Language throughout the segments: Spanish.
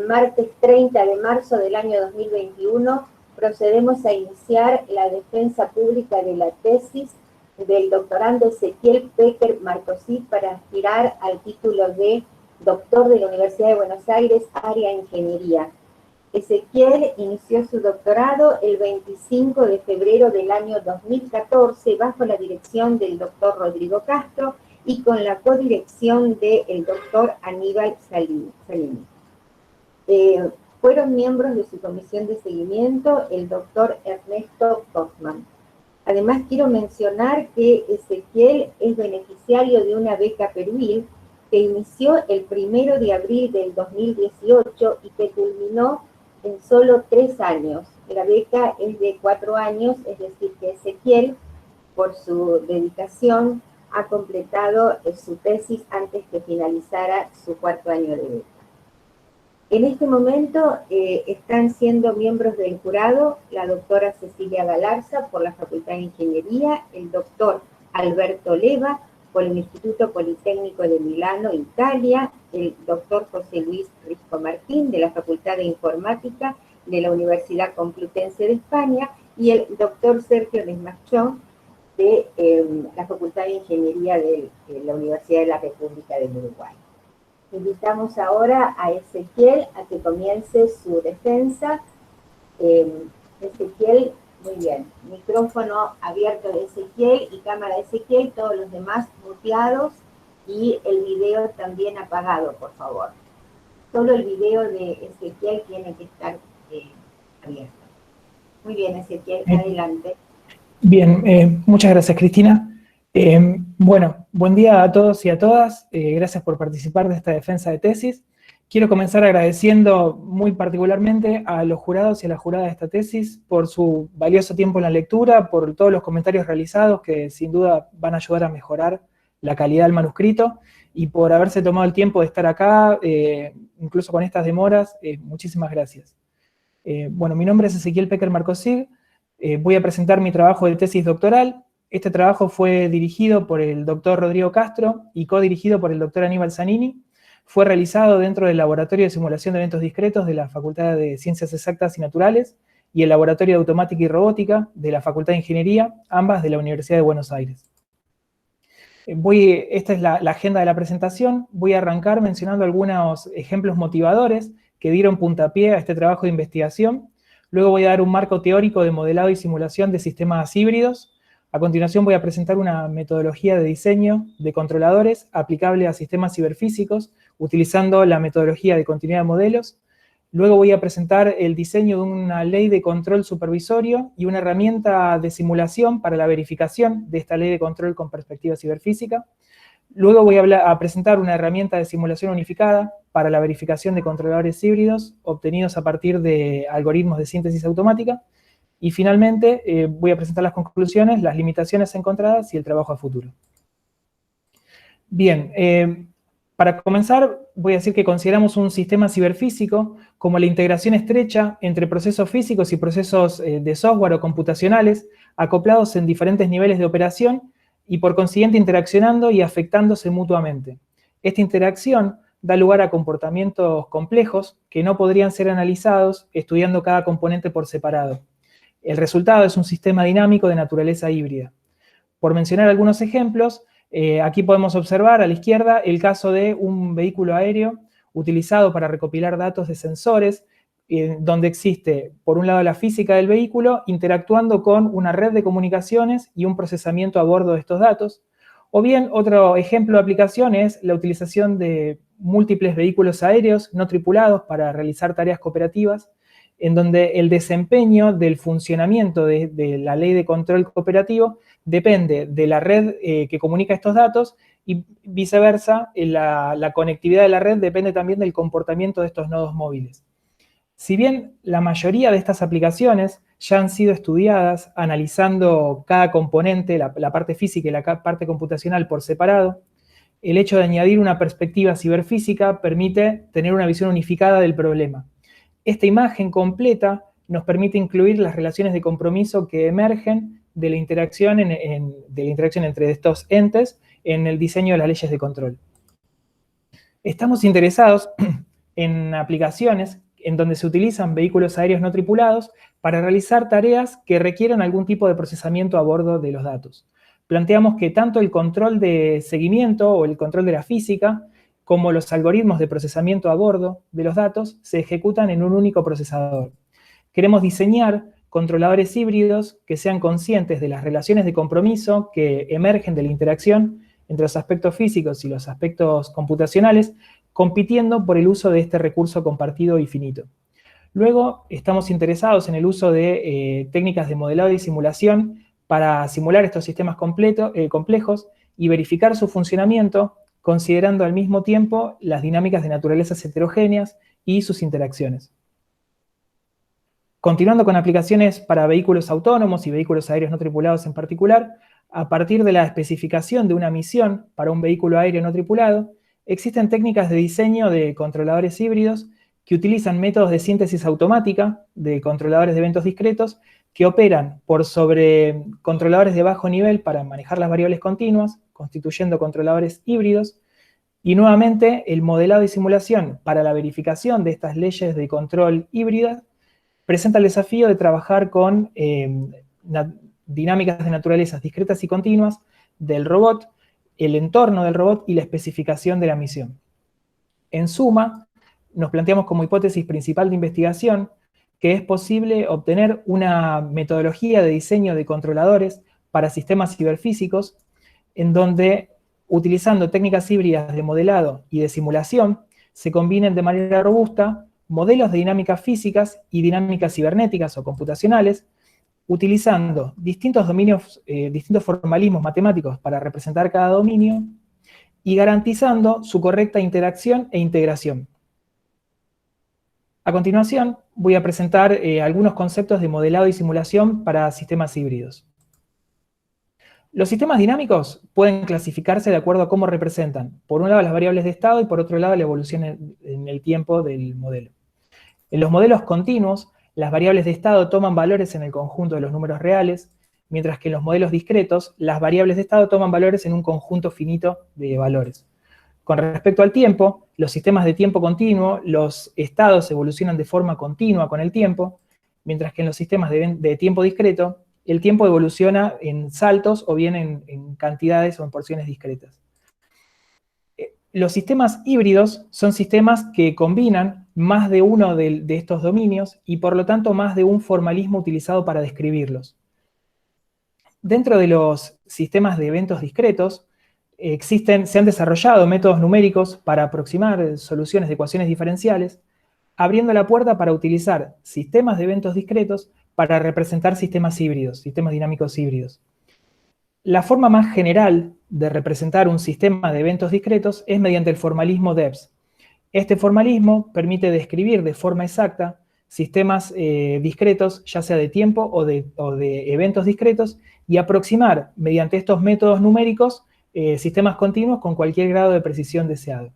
el martes 30 de marzo del año 2021, procedemos a iniciar la defensa pública de la tesis del doctorando Ezequiel Pecker Marcosí para aspirar al título de doctor de la Universidad de Buenos Aires, área Ingeniería. Ezequiel inició su doctorado el 25 de febrero del año 2014 bajo la dirección del doctor Rodrigo Castro y con la codirección del doctor Aníbal Salini. Fueron miembros de su comisión de seguimiento el doctor Ernesto Hoffman. Además, quiero mencionar que Ezequiel es beneficiario de una beca Peruil que inició el 1 de abril del 2018 y que culminó en solo 3 años. La beca es de 4 años, es decir, que Ezequiel, por su dedicación, ha completado su tesis antes que finalizara su 4º año de beca. En este momento están siendo miembros del jurado la doctora Cecilia Galarza por la Facultad de Ingeniería, el doctor Alberto Leva por el Instituto Politécnico de Milano, Italia, el doctor José Luis Risco Martín de la Facultad de Informática de la Universidad Complutense de España y el doctor Sergio Desmachón de la Facultad de Ingeniería de la Universidad de la República del Uruguay. Invitamos ahora a Ezequiel a que comience su defensa. Ezequiel, muy bien. Micrófono abierto de Ezequiel y cámara de Ezequiel, todos los demás muteados y el video también apagado, por favor. Solo el video de Ezequiel tiene que estar abierto. Muy bien, Ezequiel, adelante. Bien, muchas gracias, Cristina. Bueno, buen día a todos y a todas. Gracias por participar de esta defensa de tesis. Quiero comenzar agradeciendo muy particularmente a los jurados y a la jurada de esta tesis por su valioso tiempo en la lectura, por todos los comentarios realizados que sin duda van a ayudar a mejorar la calidad del manuscrito y por haberse tomado el tiempo de estar acá, incluso con estas demoras. Muchísimas gracias. Bueno, mi nombre es Ezequiel Pecker Marcosí. Voy a presentar mi trabajo de tesis doctoral. Este trabajo fue dirigido por el doctor Rodrigo Castro y codirigido por el doctor Aníbal Salini. Fue realizado dentro del Laboratorio de Simulación de Eventos Discretos de la Facultad de Ciencias Exactas y Naturales y el Laboratorio de Automática y Robótica de la Facultad de Ingeniería, ambas de la Universidad de Buenos Aires. Esta es la agenda de la presentación. Voy a arrancar mencionando algunos ejemplos motivadores que dieron puntapié a este trabajo de investigación. Luego voy a dar un marco teórico de modelado y simulación de sistemas híbridos. A continuación voy a presentar una metodología de diseño de controladores aplicable a sistemas ciberfísicos, utilizando la metodología de continuidad de modelos. Luego voy a presentar el diseño de una ley de control supervisorio y una herramienta de simulación para la verificación de esta ley de control con perspectiva ciberfísica. Luego voy a presentar una herramienta de simulación unificada para la verificación de controladores híbridos obtenidos a partir de algoritmos de síntesis automática. Y finalmente voy a presentar las conclusiones, las limitaciones encontradas y el trabajo a futuro. Bien, para comenzar voy a decir que consideramos un sistema ciberfísico como la integración estrecha entre procesos físicos y procesos de software o computacionales acoplados en diferentes niveles de operación y por consiguiente interaccionando y afectándose mutuamente. Esta interacción da lugar a comportamientos complejos que no podrían ser analizados estudiando cada componente por separado. El resultado es un sistema dinámico de naturaleza híbrida. Por mencionar algunos ejemplos, aquí podemos observar a la izquierda el caso de un vehículo aéreo utilizado para recopilar datos de sensores, donde existe, por un lado, la física del vehículo interactuando con una red de comunicaciones y un procesamiento a bordo de estos datos. O bien, otro ejemplo de aplicación es la utilización de múltiples vehículos aéreos no tripulados para realizar tareas cooperativas, en donde el desempeño del funcionamiento de la ley de control cooperativo depende de la red que comunica estos datos y viceversa, la conectividad de la red depende también del comportamiento de estos nodos móviles. Si bien la mayoría de estas aplicaciones ya han sido estudiadas analizando cada componente, la parte física y la parte computacional por separado, el hecho de añadir una perspectiva ciberfísica permite tener una visión unificada del problema. Esta imagen completa nos permite incluir las relaciones de compromiso que emergen de la interacción, entre estos entes en el diseño de las leyes de control. Estamos interesados en aplicaciones en donde se utilizan vehículos aéreos no tripulados para realizar tareas que requieran algún tipo de procesamiento a bordo de los datos. Planteamos que tanto el control de seguimiento o el control de la física, como los algoritmos de procesamiento a bordo de los datos, se ejecutan en un único procesador. Queremos diseñar controladores híbridos que sean conscientes de las relaciones de compromiso que emergen de la interacción entre los aspectos físicos y los aspectos computacionales, compitiendo por el uso de este recurso compartido y finito. Luego, estamos interesados en el uso de técnicas de modelado y simulación para simular estos sistemas complejos y verificar su funcionamiento, considerando al mismo tiempo las dinámicas de naturalezas heterogéneas y sus interacciones. Continuando con aplicaciones para vehículos autónomos y vehículos aéreos no tripulados en particular, a partir de la especificación de una misión para un vehículo aéreo no tripulado, existen técnicas de diseño de controladores híbridos que utilizan métodos de síntesis automática de controladores de eventos discretos que operan por sobre controladores de bajo nivel para manejar las variables continuas, constituyendo controladores híbridos, y nuevamente el modelado y simulación para la verificación de estas leyes de control híbridas presenta el desafío de trabajar con dinámicas de naturalezas discretas y continuas del robot, el entorno del robot y la especificación de la misión. En suma, nos planteamos como hipótesis principal de investigación que es posible obtener una metodología de diseño de controladores para sistemas ciberfísicos en donde, utilizando técnicas híbridas de modelado y de simulación, se combinen de manera robusta modelos de dinámicas físicas y dinámicas cibernéticas o computacionales, utilizando distintos dominios, distintos formalismos matemáticos para representar cada dominio y garantizando su correcta interacción e integración. A continuación, voy a presentar algunos conceptos de modelado y simulación para sistemas híbridos. Los sistemas dinámicos pueden clasificarse de acuerdo a cómo representan, por un lado, las variables de estado y por otro lado, la evolución en el tiempo del modelo. En los modelos continuos, las variables de estado toman valores en el conjunto de los números reales, mientras que en los modelos discretos, las variables de estado toman valores en un conjunto finito de valores. Con respecto al tiempo, los sistemas de tiempo continuo, los estados evolucionan de forma continua con el tiempo, mientras que en los sistemas de tiempo discreto, el tiempo evoluciona en saltos o bien en cantidades o en porciones discretas. Los sistemas híbridos son sistemas que combinan más de uno de estos dominios y por lo tanto más de un formalismo utilizado para describirlos. Dentro de los sistemas de eventos discretos, se han desarrollado métodos numéricos para aproximar soluciones de ecuaciones diferenciales, abriendo la puerta para utilizar sistemas de eventos discretos para representar sistemas híbridos, sistemas dinámicos híbridos. La forma más general de representar un sistema de eventos discretos es mediante el formalismo DEBS. Este formalismo permite describir de forma exacta sistemas discretos, ya sea de tiempo o de eventos discretos, y aproximar mediante estos métodos numéricos sistemas continuos con cualquier grado de precisión deseado.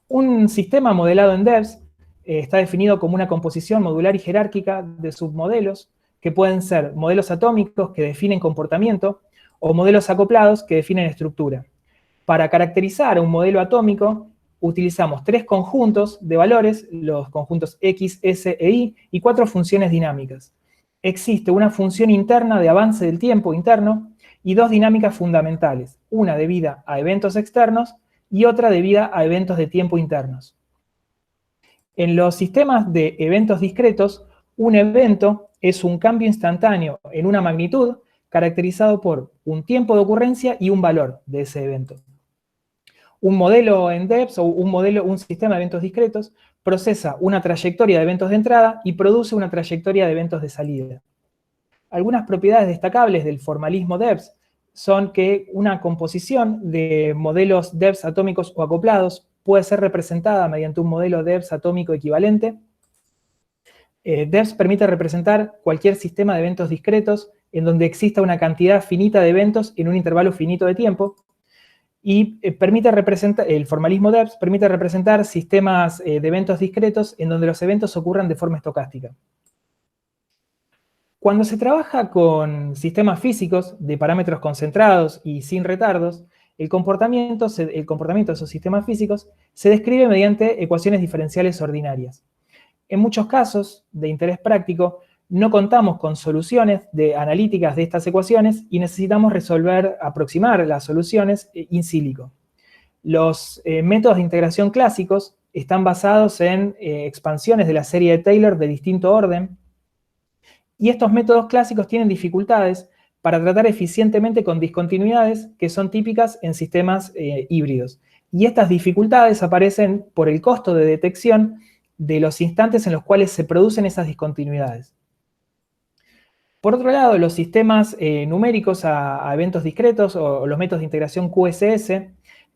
Un sistema modelado en DEBS está definido como una composición modular y jerárquica de submodelos, que pueden ser modelos atómicos que definen comportamiento o modelos acoplados que definen estructura. Para caracterizar un modelo atómico, utilizamos 3 conjuntos de valores, los conjuntos X, S e Y, y 4 funciones dinámicas. Existe una función interna de avance del tiempo interno y 2 dinámicas fundamentales, una debida a eventos externos y otra debida a eventos de tiempo internos. En los sistemas de eventos discretos, un evento es un cambio instantáneo en una magnitud caracterizado por un tiempo de ocurrencia y un valor de ese evento. Un modelo en DEBS o un sistema de eventos discretos procesa una trayectoria de eventos de entrada y produce una trayectoria de eventos de salida. Algunas propiedades destacables del formalismo DEBS son que una composición de modelos DEBS atómicos o acoplados puede ser representada mediante un modelo DEBS atómico equivalente. DEBS permite representar cualquier sistema de eventos discretos en donde exista una cantidad finita de eventos en un intervalo finito de tiempo, y el formalismo DEBS permite representar sistemas de eventos discretos en donde los eventos ocurran de forma estocástica. Cuando se trabaja con sistemas físicos de parámetros concentrados y sin retardos, el comportamiento de esos sistemas físicos se describe mediante ecuaciones diferenciales ordinarias. En muchos casos de interés práctico, no contamos con soluciones analíticas de estas ecuaciones y necesitamos aproximar las soluciones in silico. Los métodos de integración clásicos están basados en expansiones de la serie de Taylor de distinto orden, y estos métodos clásicos tienen dificultades para tratar eficientemente con discontinuidades que son típicas en sistemas híbridos. Y estas dificultades aparecen por el costo de detección de los instantes en los cuales se producen esas discontinuidades. Por otro lado, los sistemas numéricos a eventos discretos o los métodos de integración QSS,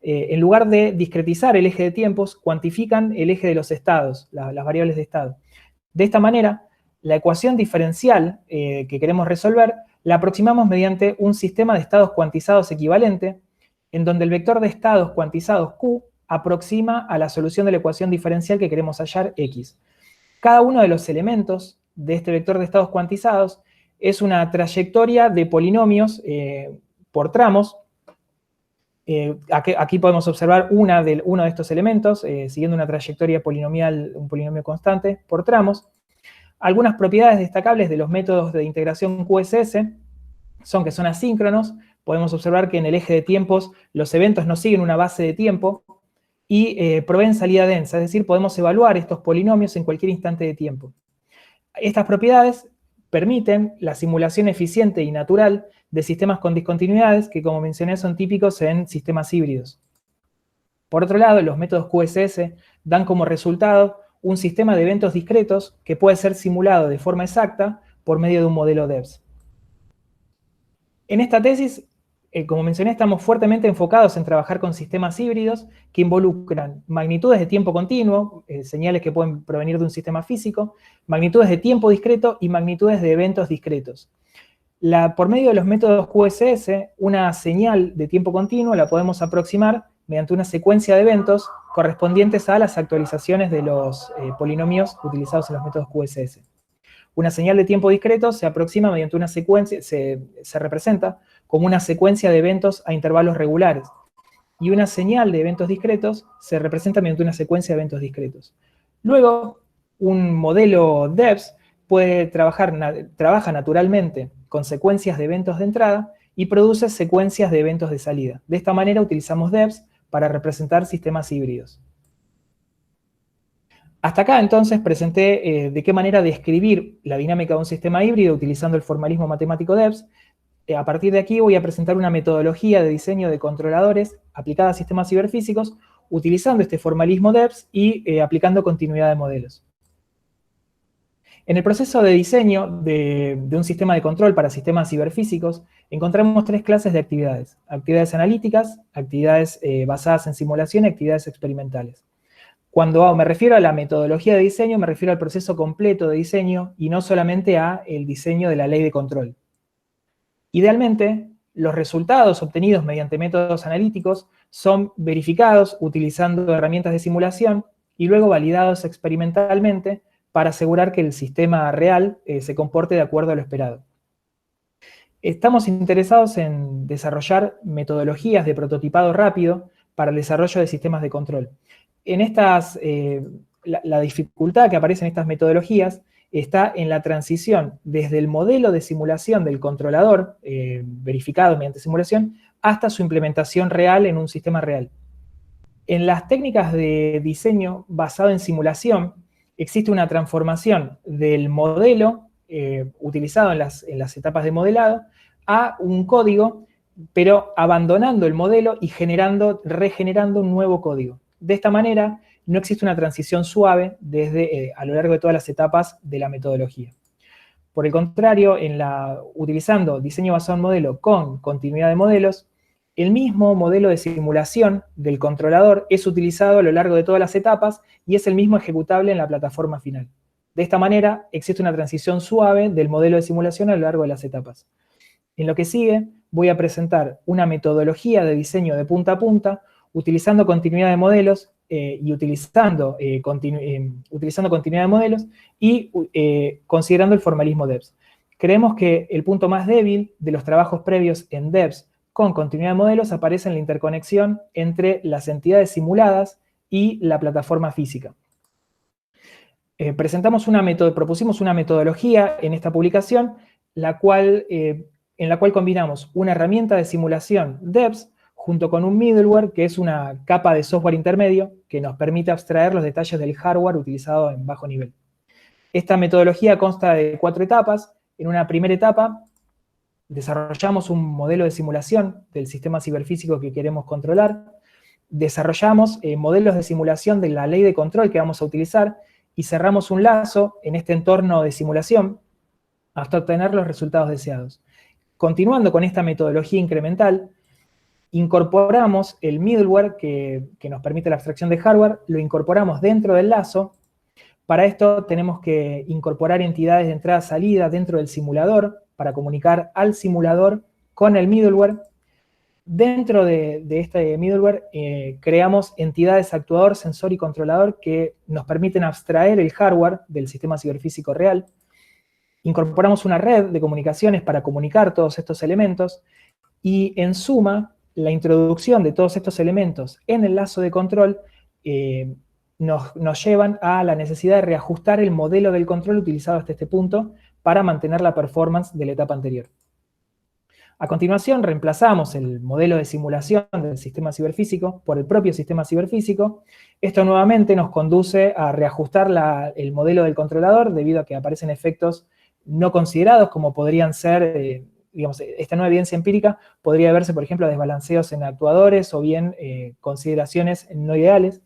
en lugar de discretizar el eje de tiempos, cuantifican el eje de los estados, las variables de estado. De esta manera, la ecuación diferencial que queremos resolver la aproximamos mediante un sistema de estados cuantizados equivalente, en donde el vector de estados cuantizados Q aproxima a la solución de la ecuación diferencial que queremos hallar X. Cada uno de los elementos de este vector de estados cuantizados es una trayectoria de polinomios por tramos. Aquí podemos observar uno de estos elementos, siguiendo una trayectoria polinomial, un polinomio constante, por tramos. Algunas propiedades destacables de los métodos de integración QSS son que son asíncronos. Podemos observar que en el eje de tiempos los eventos no siguen una base de tiempo y proveen salida densa, es decir, podemos evaluar estos polinomios en cualquier instante de tiempo. Estas propiedades permiten la simulación eficiente y natural de sistemas con discontinuidades que, como mencioné, son típicos en sistemas híbridos. Por otro lado, los métodos QSS dan como resultado un sistema de eventos discretos que puede ser simulado de forma exacta por medio de un modelo DEBS. En esta tesis, como mencioné, estamos fuertemente enfocados en trabajar con sistemas híbridos que involucran magnitudes de tiempo continuo, señales que pueden provenir de un sistema físico, magnitudes de tiempo discreto y magnitudes de eventos discretos. Por medio de los métodos QSS, una señal de tiempo continuo la podemos aproximar mediante una secuencia de eventos correspondientes a las actualizaciones de los polinomios utilizados en los métodos QSS. Una señal de tiempo discreto se aproxima mediante una secuencia, se representa como una secuencia de eventos a intervalos regulares. Y una señal de eventos discretos se representa mediante una secuencia de eventos discretos. Luego, un modelo DEBS trabaja naturalmente con secuencias de eventos de entrada y produce secuencias de eventos de salida. De esta manera utilizamos DEBS para representar sistemas híbridos. Hasta acá, entonces, presenté de qué manera describir la dinámica de un sistema híbrido utilizando el formalismo matemático DEBS. A partir de aquí voy a presentar una metodología de diseño de controladores aplicada a sistemas ciberfísicos utilizando este formalismo DEBS y aplicando continuidad de modelos. En el proceso de diseño de un sistema de control para sistemas ciberfísicos encontramos tres clases de actividades. Actividades analíticas, actividades basadas en simulación y actividades experimentales. Cuando me refiero a la metodología de diseño, me refiero al proceso completo de diseño y no solamente al diseño de la ley de control. Idealmente, los resultados obtenidos mediante métodos analíticos son verificados utilizando herramientas de simulación y luego validados experimentalmente para asegurar que el sistema real se comporte de acuerdo a lo esperado. Estamos interesados en desarrollar metodologías de prototipado rápido para el desarrollo de sistemas de control. La dificultad que aparece en estas metodologías está en la transición desde el modelo de simulación del controlador, verificado mediante simulación, hasta su implementación real en un sistema real. En las técnicas de diseño basado en simulación, existe una transformación del modelo utilizado en las etapas de modelado a un código, pero abandonando el modelo y regenerando un nuevo código. De esta manera, no existe una transición suave a lo largo de todas las etapas de la metodología. Por el contrario, utilizando diseño basado en modelo con continuidad de modelos, el mismo modelo de simulación del controlador es utilizado a lo largo de todas las etapas y es el mismo ejecutable en la plataforma final. De esta manera, existe una transición suave del modelo de simulación a lo largo de las etapas. En lo que sigue, voy a presentar una metodología de diseño de punta a punta, utilizando continuidad de modelos y utilizando continuidad de modelos y considerando el formalismo DEBS. Creemos que el punto más débil de los trabajos previos en DEBS con continuidad de modelos aparece en la interconexión entre las entidades simuladas y la plataforma física. Propusimos una metodología en esta publicación, en la cual combinamos una herramienta de simulación DEBS junto con un middleware, que es una capa de software intermedio que nos permite abstraer los detalles del hardware utilizado en bajo nivel. Esta metodología consta de 4 etapas. En una primera etapa, desarrollamos un modelo de simulación del sistema ciberfísico que queremos controlar, desarrollamos modelos de simulación de la ley de control que vamos a utilizar y cerramos un lazo en este entorno de simulación hasta obtener los resultados deseados. Continuando con esta metodología incremental, incorporamos el middleware que nos permite la abstracción de hardware, lo incorporamos dentro del lazo. Para esto tenemos que incorporar entidades de entrada-salida dentro del simulador para comunicar al simulador con el middleware. Dentro de este middleware creamos entidades actuador, sensor y controlador que nos permiten abstraer el hardware del sistema ciberfísico real. Incorporamos una red de comunicaciones para comunicar todos estos elementos y, en suma, la introducción de todos estos elementos en el lazo de control nos llevan a la necesidad de reajustar el modelo del control utilizado hasta este punto para mantener la performance de la etapa anterior. A continuación, reemplazamos el modelo de simulación del sistema ciberfísico por el propio sistema ciberfísico. Esto nuevamente nos conduce a reajustar el modelo del controlador debido a que aparecen efectos no considerados, como podrían ser, digamos, esta nueva evidencia empírica podría verse, por ejemplo, desbalanceos en actuadores o bien consideraciones no ideales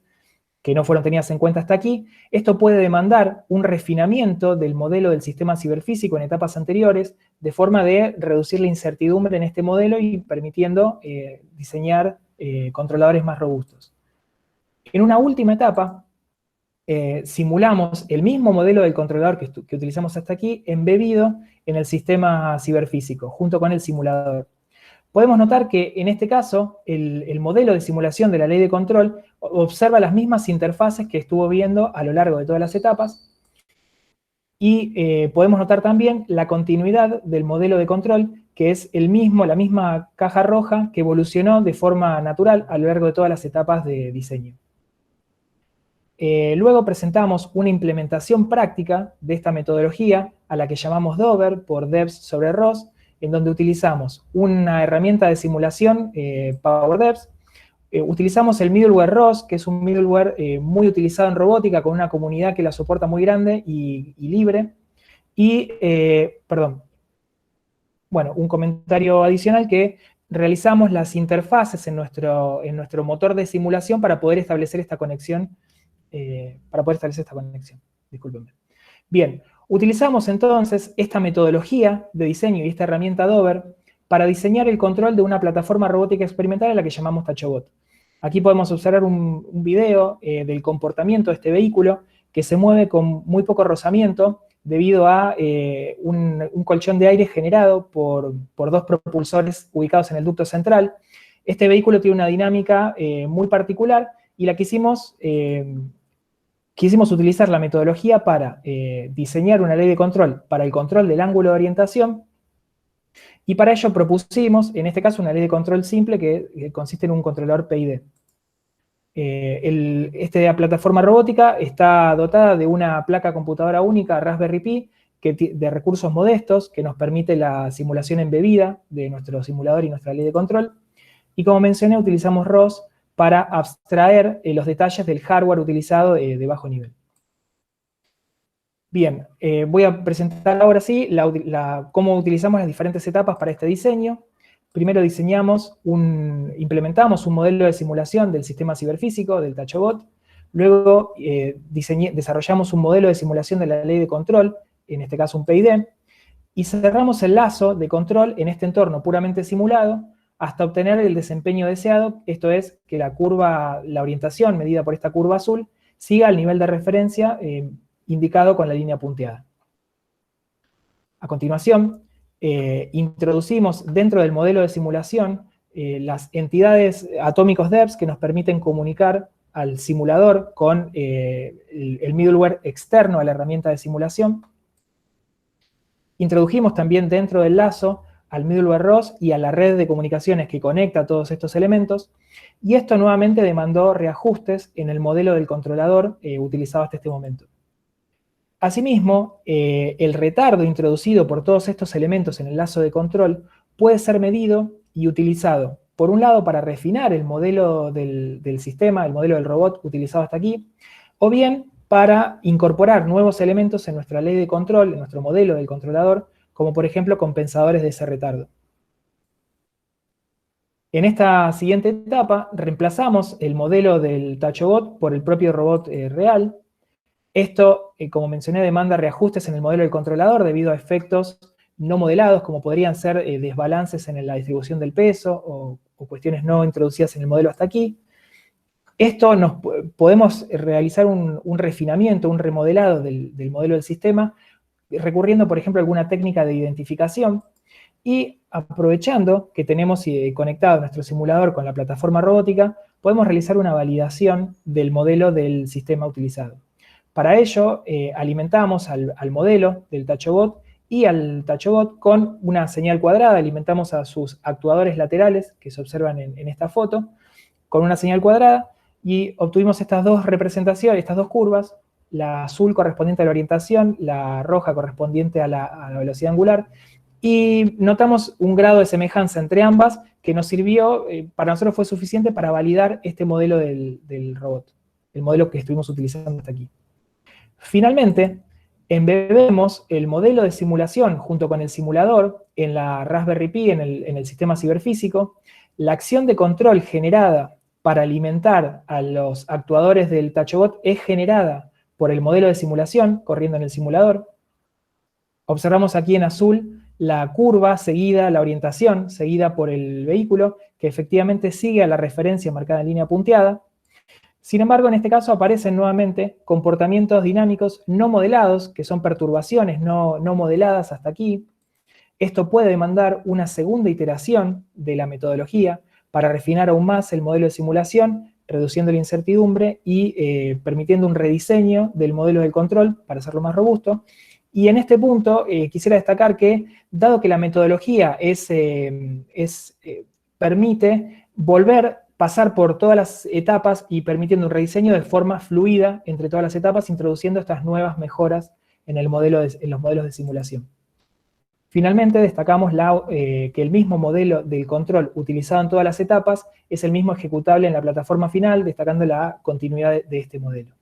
que no fueron tenidas en cuenta hasta aquí. Esto puede demandar un refinamiento del modelo del sistema ciberfísico en etapas anteriores, de forma de reducir la incertidumbre en este modelo y permitiendo diseñar controladores más robustos. En una última etapa, simulamos el mismo modelo del controlador que utilizamos hasta aquí, embebido en el sistema ciberfísico, junto con el simulador. Podemos notar que, en este caso, el modelo de simulación de la ley de control observa las mismas interfaces que estuvo viendo a lo largo de todas las etapas, y podemos notar también la continuidad del modelo de control, que es la misma caja roja que evolucionó de forma natural a lo largo de todas las etapas de diseño. Luego presentamos una implementación práctica de esta metodología, a la que llamamos Dover, por DEBS sobre ROS, en donde utilizamos una herramienta de simulación, PowerDEBS. Utilizamos el middleware ROS, que es un middleware muy utilizado en robótica, con una comunidad que la soporta muy grande y libre. Y, un comentario adicional, que realizamos las interfaces en nuestro motor de simulación para poder establecer esta conexión. Discúlpenme. Bien, utilizamos entonces esta metodología de diseño y esta herramienta Dover para diseñar el control de una plataforma robótica experimental a la que llamamos TachoBot. Aquí podemos observar un video del comportamiento de este vehículo, que se mueve con muy poco rozamiento debido a un colchón de aire generado por 2 propulsores ubicados en el ducto central. Este vehículo tiene una dinámica muy particular y quisimos utilizar la metodología para diseñar una ley de control para el control del ángulo de orientación, y para ello propusimos, en este caso, una ley de control simple que consiste en un controlador PID. Esta plataforma robótica está dotada de una placa computadora única Raspberry Pi de recursos modestos, que nos permite la simulación embebida de nuestro simulador y nuestra ley de control. Y como mencioné, utilizamos ROS para abstraer los detalles del hardware utilizado de bajo nivel. Bien, voy a presentar ahora sí cómo utilizamos las diferentes etapas para este diseño. Primero implementamos un modelo de simulación del sistema ciberfísico, del TachoBot. Luego desarrollamos un modelo de simulación de la ley de control, en este caso un PID, y cerramos el lazo de control en este entorno puramente simulado hasta obtener el desempeño deseado, esto es, que la orientación medida por esta curva azul siga al nivel de referencia indicado con la línea punteada. A continuación, introducimos dentro del modelo de simulación las entidades atómicos DEBS que nos permiten comunicar al simulador con el middleware externo a la herramienta de simulación. Introdujimos también dentro del lazo al middleware ROS y a la red de comunicaciones que conecta a todos estos elementos, y esto nuevamente demandó reajustes en el modelo del controlador utilizado hasta este momento. Asimismo, el retardo introducido por todos estos elementos en el lazo de control puede ser medido y utilizado, por un lado, para refinar el modelo del sistema, el modelo del robot utilizado hasta aquí, o bien para incorporar nuevos elementos en nuestra ley de control, en nuestro modelo del controlador, como por ejemplo compensadores de ese retardo. En esta siguiente etapa, reemplazamos el modelo del TouchObot por el propio robot real. Esto, como mencioné, demanda reajustes en el modelo del controlador debido a efectos no modelados, como podrían ser desbalances en la distribución del peso o cuestiones no introducidas en el modelo hasta aquí. Esto podemos realizar un refinamiento, un remodelado del modelo del sistema, recurriendo, por ejemplo, a alguna técnica de identificación, y aprovechando que tenemos conectado nuestro simulador con la plataforma robótica, podemos realizar una validación del modelo del sistema utilizado. Para ello, alimentamos al modelo del TouchObot y al TouchObot con una señal cuadrada, alimentamos a sus actuadores laterales, que se observan en esta foto, con una señal cuadrada, y obtuvimos estas dos representaciones, estas dos curvas, la azul correspondiente a la orientación, la roja correspondiente a la velocidad angular, y notamos un grado de semejanza entre ambas que nos sirvió, para nosotros fue suficiente para validar este modelo del robot, el modelo que estuvimos utilizando hasta aquí. Finalmente, embebemos el modelo de simulación junto con el simulador en la Raspberry Pi, en el sistema ciberfísico. La acción de control generada para alimentar a los actuadores del TouchObot es generada por el modelo de simulación corriendo en el simulador. Observamos aquí en azul la curva seguida, la orientación seguida por el vehículo, que efectivamente sigue a la referencia marcada en línea punteada. Sin embargo, en este caso aparecen nuevamente comportamientos dinámicos no modelados, que son perturbaciones no modeladas hasta aquí. Esto puede demandar una segunda iteración de la metodología para refinar aún más el modelo de simulación, reduciendo la incertidumbre y permitiendo un rediseño del modelo del control para hacerlo más robusto. Y en este punto quisiera destacar que, dado que la metodología permite pasar por todas las etapas y permitiendo un rediseño de forma fluida entre todas las etapas, introduciendo estas nuevas mejoras en los modelos de simulación. Finalmente, destacamos que el mismo modelo del control utilizado en todas las etapas es el mismo ejecutable en la plataforma final, destacando la continuidad de este modelo.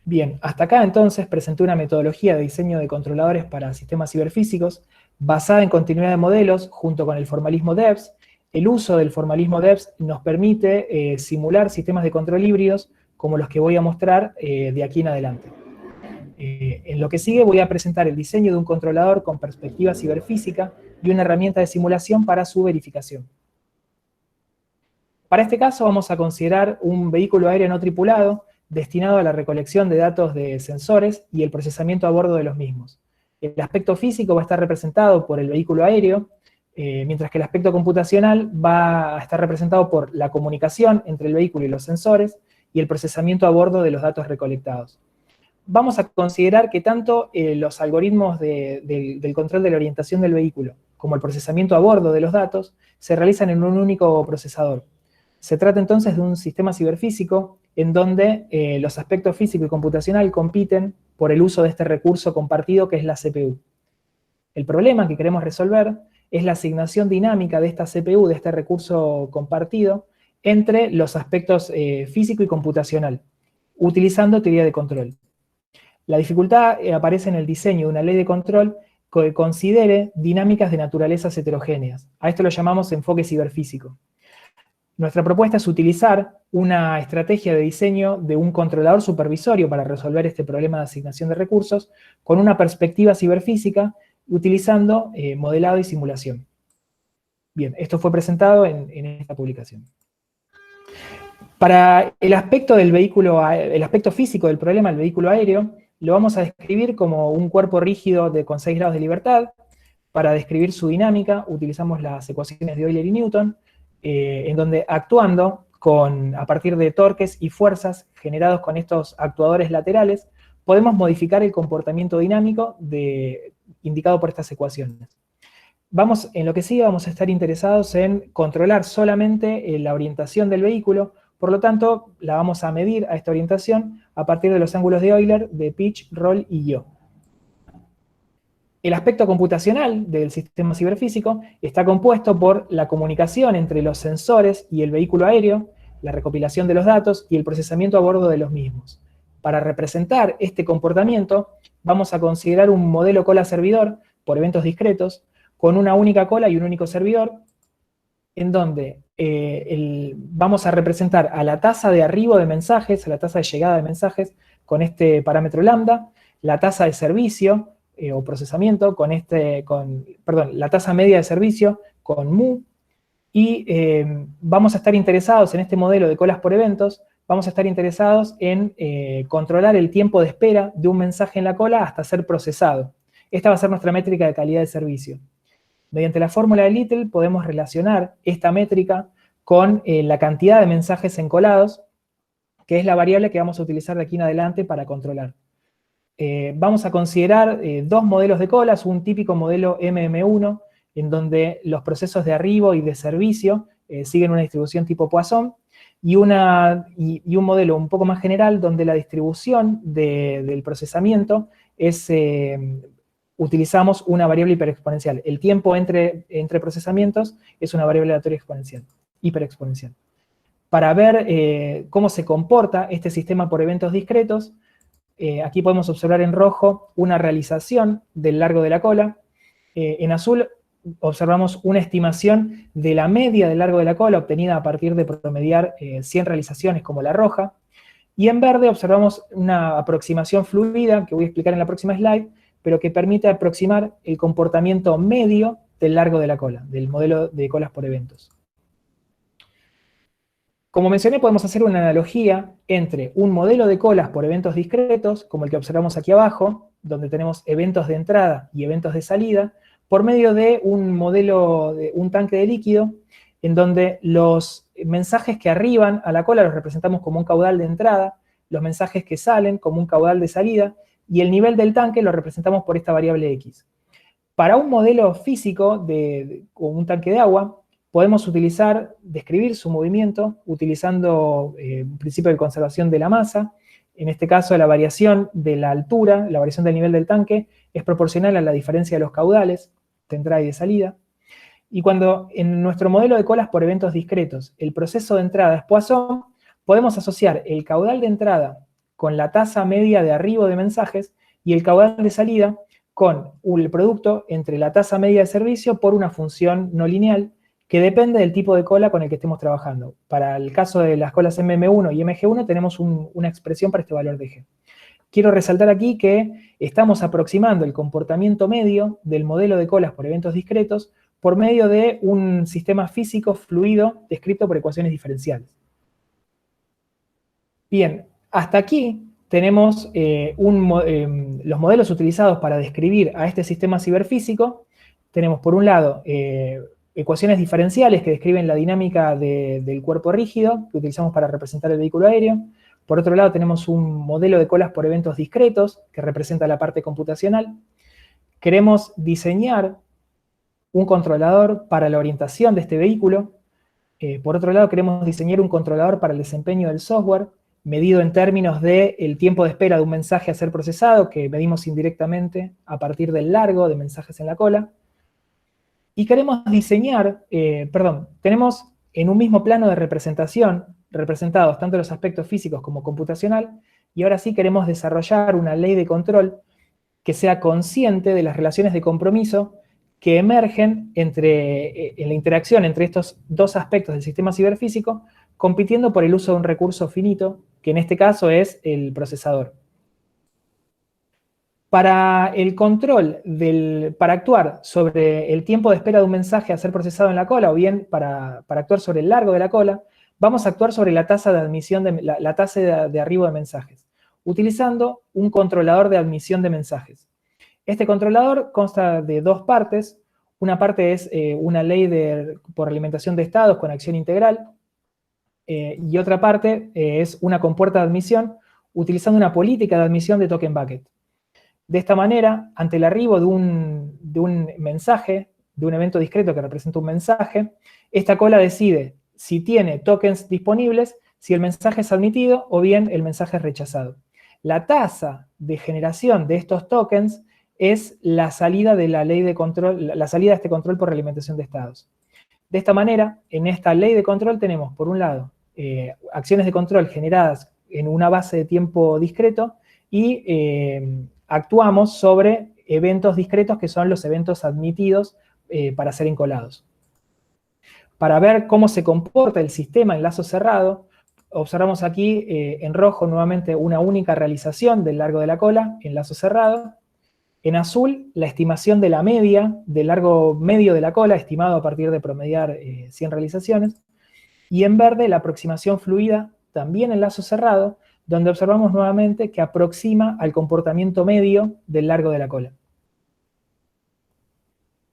Bien, hasta acá entonces presenté una metodología de diseño de controladores para sistemas ciberfísicos basada en continuidad de modelos junto con el formalismo DEVS. El uso del formalismo DEVS nos permite simular sistemas de control híbridos como los que voy a mostrar de aquí en adelante. En lo que sigue voy a presentar el diseño de un controlador con perspectiva ciberfísica y una herramienta de simulación para su verificación. Para este caso vamos a considerar un vehículo aéreo no tripulado destinado a la recolección de datos de sensores y el procesamiento a bordo de los mismos. El aspecto físico va a estar representado por el vehículo aéreo, mientras que el aspecto computacional va a estar representado por la comunicación entre el vehículo y los sensores y el procesamiento a bordo de los datos recolectados. Vamos a considerar que tanto los algoritmos del control de la orientación del vehículo como el procesamiento a bordo de los datos se realizan en un único procesador. Se trata entonces de un sistema ciberfísico en donde los aspectos físico y computacional compiten por el uso de este recurso compartido que es la CPU. El problema que queremos resolver es la asignación dinámica de esta CPU, de este recurso compartido, entre los aspectos físico y computacional, utilizando teoría de control. La dificultad aparece en el diseño de una ley de control que considere dinámicas de naturalezas heterogéneas. A esto lo llamamos enfoque ciberfísico. Nuestra propuesta es utilizar una estrategia de diseño de un controlador supervisorio para resolver este problema de asignación de recursos con una perspectiva ciberfísica utilizando modelado y simulación. Bien, esto fue presentado en esta publicación. Para el aspecto físico del problema del vehículo aéreo, lo vamos a describir como un cuerpo rígido con 6 grados de libertad. Para describir su dinámica utilizamos las ecuaciones de Euler y Newton, en donde actuando a partir de torques y fuerzas generados con estos actuadores laterales, podemos modificar el comportamiento dinámico indicado por estas ecuaciones. En lo que sigue vamos a estar interesados en controlar solamente la orientación del vehículo, por lo tanto, la vamos a medir a esta orientación a partir de los ángulos de Euler de pitch, roll y yaw. El aspecto computacional del sistema ciberfísico está compuesto por la comunicación entre los sensores y el vehículo aéreo, la recopilación de los datos y el procesamiento a bordo de los mismos. Para representar este comportamiento, vamos a considerar un modelo cola-servidor por eventos discretos, con una única cola y un único servidor, en donde vamos a representar a la tasa de arribo de mensajes, a la tasa de llegada de mensajes, con este parámetro lambda, la tasa de servicio, o procesamiento, la tasa media de servicio con mu, y vamos a estar interesados en este modelo de colas por eventos, vamos a estar interesados en controlar el tiempo de espera de un mensaje en la cola hasta ser procesado. Esta va a ser nuestra métrica de calidad de servicio. Mediante la fórmula de Little podemos relacionar esta métrica con la cantidad de mensajes encolados, que es la variable que vamos a utilizar de aquí en adelante para controlar. Vamos a considerar dos modelos de colas, un típico modelo MM1, en donde los procesos de arribo y de servicio siguen una distribución tipo Poisson, y un modelo un poco más general, donde la distribución del procesamiento es, utilizamos una variable hiperexponencial. El tiempo entre procesamientos es una variable aleatoria exponencial, hiperexponencial. Para ver cómo se comporta este sistema por eventos discretos, aquí podemos observar en rojo una realización del largo de la cola. En azul observamos una estimación de la media del largo de la cola obtenida a partir de promediar 100 realizaciones como la roja. Y en verde observamos una aproximación fluida, que voy a explicar en la próxima slide, pero que permite aproximar el comportamiento medio del largo de la cola, del modelo de colas por eventos. Como mencioné, podemos hacer una analogía entre un modelo de colas por eventos discretos, como el que observamos aquí abajo, donde tenemos eventos de entrada y eventos de salida, por medio de un modelo, de un tanque de líquido, en donde los mensajes que arriban a la cola los representamos como un caudal de entrada, los mensajes que salen como un caudal de salida, y el nivel del tanque lo representamos por esta variable X. Para un modelo físico con un tanque de agua, podemos describir su movimiento utilizando un principio de conservación de la masa. En este caso, la variación de la altura, la variación del nivel del tanque, es proporcional a la diferencia de los caudales de entrada y de salida. Y cuando en nuestro modelo de colas por eventos discretos el proceso de entrada es Poisson, podemos asociar el caudal de entrada con la tasa media de arribo de mensajes y el caudal de salida con el producto entre la tasa media de servicio por una función no lineal que depende del tipo de cola con el que estemos trabajando. Para el caso de las colas MM1 y MG1 tenemos una expresión para este valor de G. Quiero resaltar aquí que estamos aproximando el comportamiento medio del modelo de colas por eventos discretos por medio de un sistema físico fluido descrito por ecuaciones diferenciales. Bien, hasta aquí tenemos los modelos utilizados para describir a este sistema ciberfísico. Tenemos, por un lado, ecuaciones diferenciales que describen la dinámica del cuerpo rígido que utilizamos para representar el vehículo aéreo. Por otro lado, tenemos un modelo de colas por eventos discretos que representa la parte computacional. Queremos diseñar un controlador para la orientación de este vehículo. Por otro lado, queremos diseñar un controlador para el desempeño del software, medido en términos del tiempo de espera de un mensaje a ser procesado, que medimos indirectamente a partir del largo de mensajes en la cola. Y queremos tenemos en un mismo plano de representación, representados tanto los aspectos físicos como computacional, y ahora sí queremos desarrollar una ley de control que sea consciente de las relaciones de compromiso que emergen en la interacción entre estos dos aspectos del sistema ciberfísico, compitiendo por el uso de un recurso finito, que en este caso es el procesador. Para el control para actuar sobre el tiempo de espera de un mensaje a ser procesado en la cola, o bien para actuar sobre el largo de la cola, vamos a actuar sobre la tasa de admisión, la tasa de arribo de mensajes, utilizando un controlador de admisión de mensajes. Este controlador consta de dos partes. Una parte es una ley por alimentación de estados con acción integral, y otra parte es una compuerta de admisión utilizando una política de admisión de token bucket. De esta manera, ante el arribo de un mensaje de un evento discreto que representa un mensaje, esta cola decide si tiene tokens disponibles, si el mensaje es admitido o bien el mensaje es rechazado. La tasa de generación de estos tokens es la salida de la ley de control, la salida de este control por realimentación de estados. De esta manera, en esta ley de control tenemos, por un lado, acciones de control generadas en una base de tiempo discreto y actuamos sobre eventos discretos que son los eventos admitidos para ser encolados. Para ver cómo se comporta el sistema en lazo cerrado, observamos aquí en rojo nuevamente una única realización del largo de la cola en lazo cerrado. En azul, la estimación de la media, del largo medio de la cola, estimado a partir de promediar 100 realizaciones. Y en verde, la aproximación fluida, también en lazo cerrado, donde observamos nuevamente que aproxima al comportamiento medio del largo de la cola.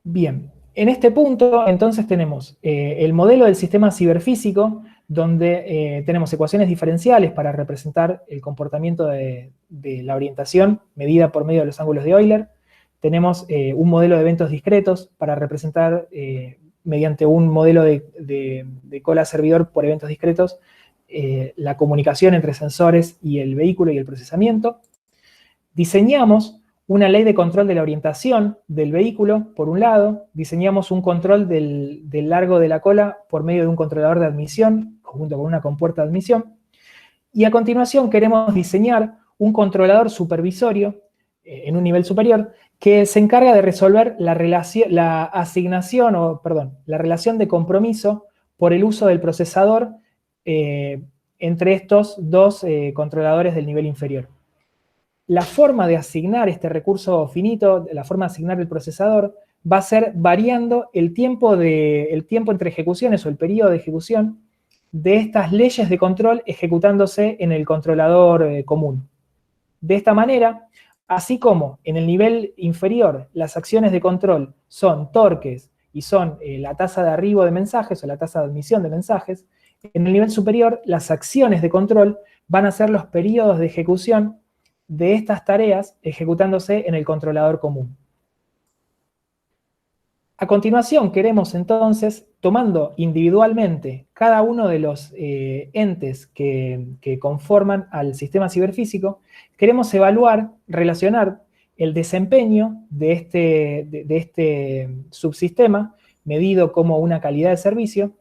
Bien, en este punto, entonces, tenemos el modelo del sistema ciberfísico, donde tenemos ecuaciones diferenciales para representar el comportamiento de la orientación medida por medio de los ángulos de Euler. Tenemos un modelo de eventos discretos para representar, mediante un modelo de cola-servidor por eventos discretos, la comunicación entre sensores y el vehículo y el procesamiento. Diseñamos una ley de control de la orientación del vehículo, por un lado. Diseñamos un control del largo de la cola por medio de un controlador de admisión, junto con una compuerta de admisión. Y a continuación queremos diseñar un controlador supervisorio en un nivel superior que se encarga de resolver la relación de compromiso por el uso del procesador entre estos dos controladores del nivel inferior. La forma de asignar este recurso finito, la forma de asignar el procesador, va a ser variando el tiempo entre ejecuciones o el periodo de ejecución de estas leyes de control ejecutándose en el controlador común. De esta manera, así como en el nivel inferior las acciones de control son torques y son la tasa de arribo de mensajes o la tasa de admisión de mensajes, en el nivel superior las acciones de control van a ser los periodos de ejecución de estas tareas ejecutándose en el controlador común. A continuación queremos entonces, tomando individualmente cada uno de los entes que conforman al sistema ciberfísico, queremos evaluar, relacionar el desempeño de este subsistema, medido como una calidad de servicio,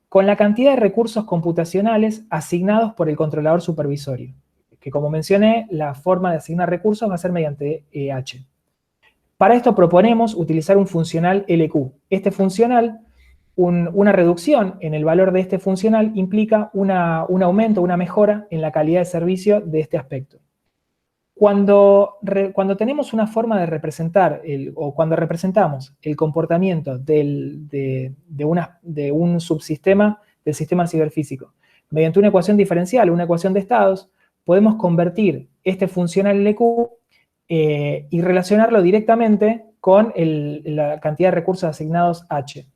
con la cantidad de recursos computacionales asignados por el controlador supervisorio, que, como mencioné, la forma de asignar recursos va a ser mediante H. Para esto proponemos utilizar un funcional LQ. Este funcional, una reducción en el valor de este funcional implica un aumento, una mejora en la calidad de servicio de este aspecto. Cuando tenemos una forma de representar, o cuando representamos el comportamiento de un subsistema del sistema ciberfísico mediante una ecuación diferencial o una ecuación de estados, podemos convertir este funcional LQ y relacionarlo directamente con la cantidad de recursos asignados H.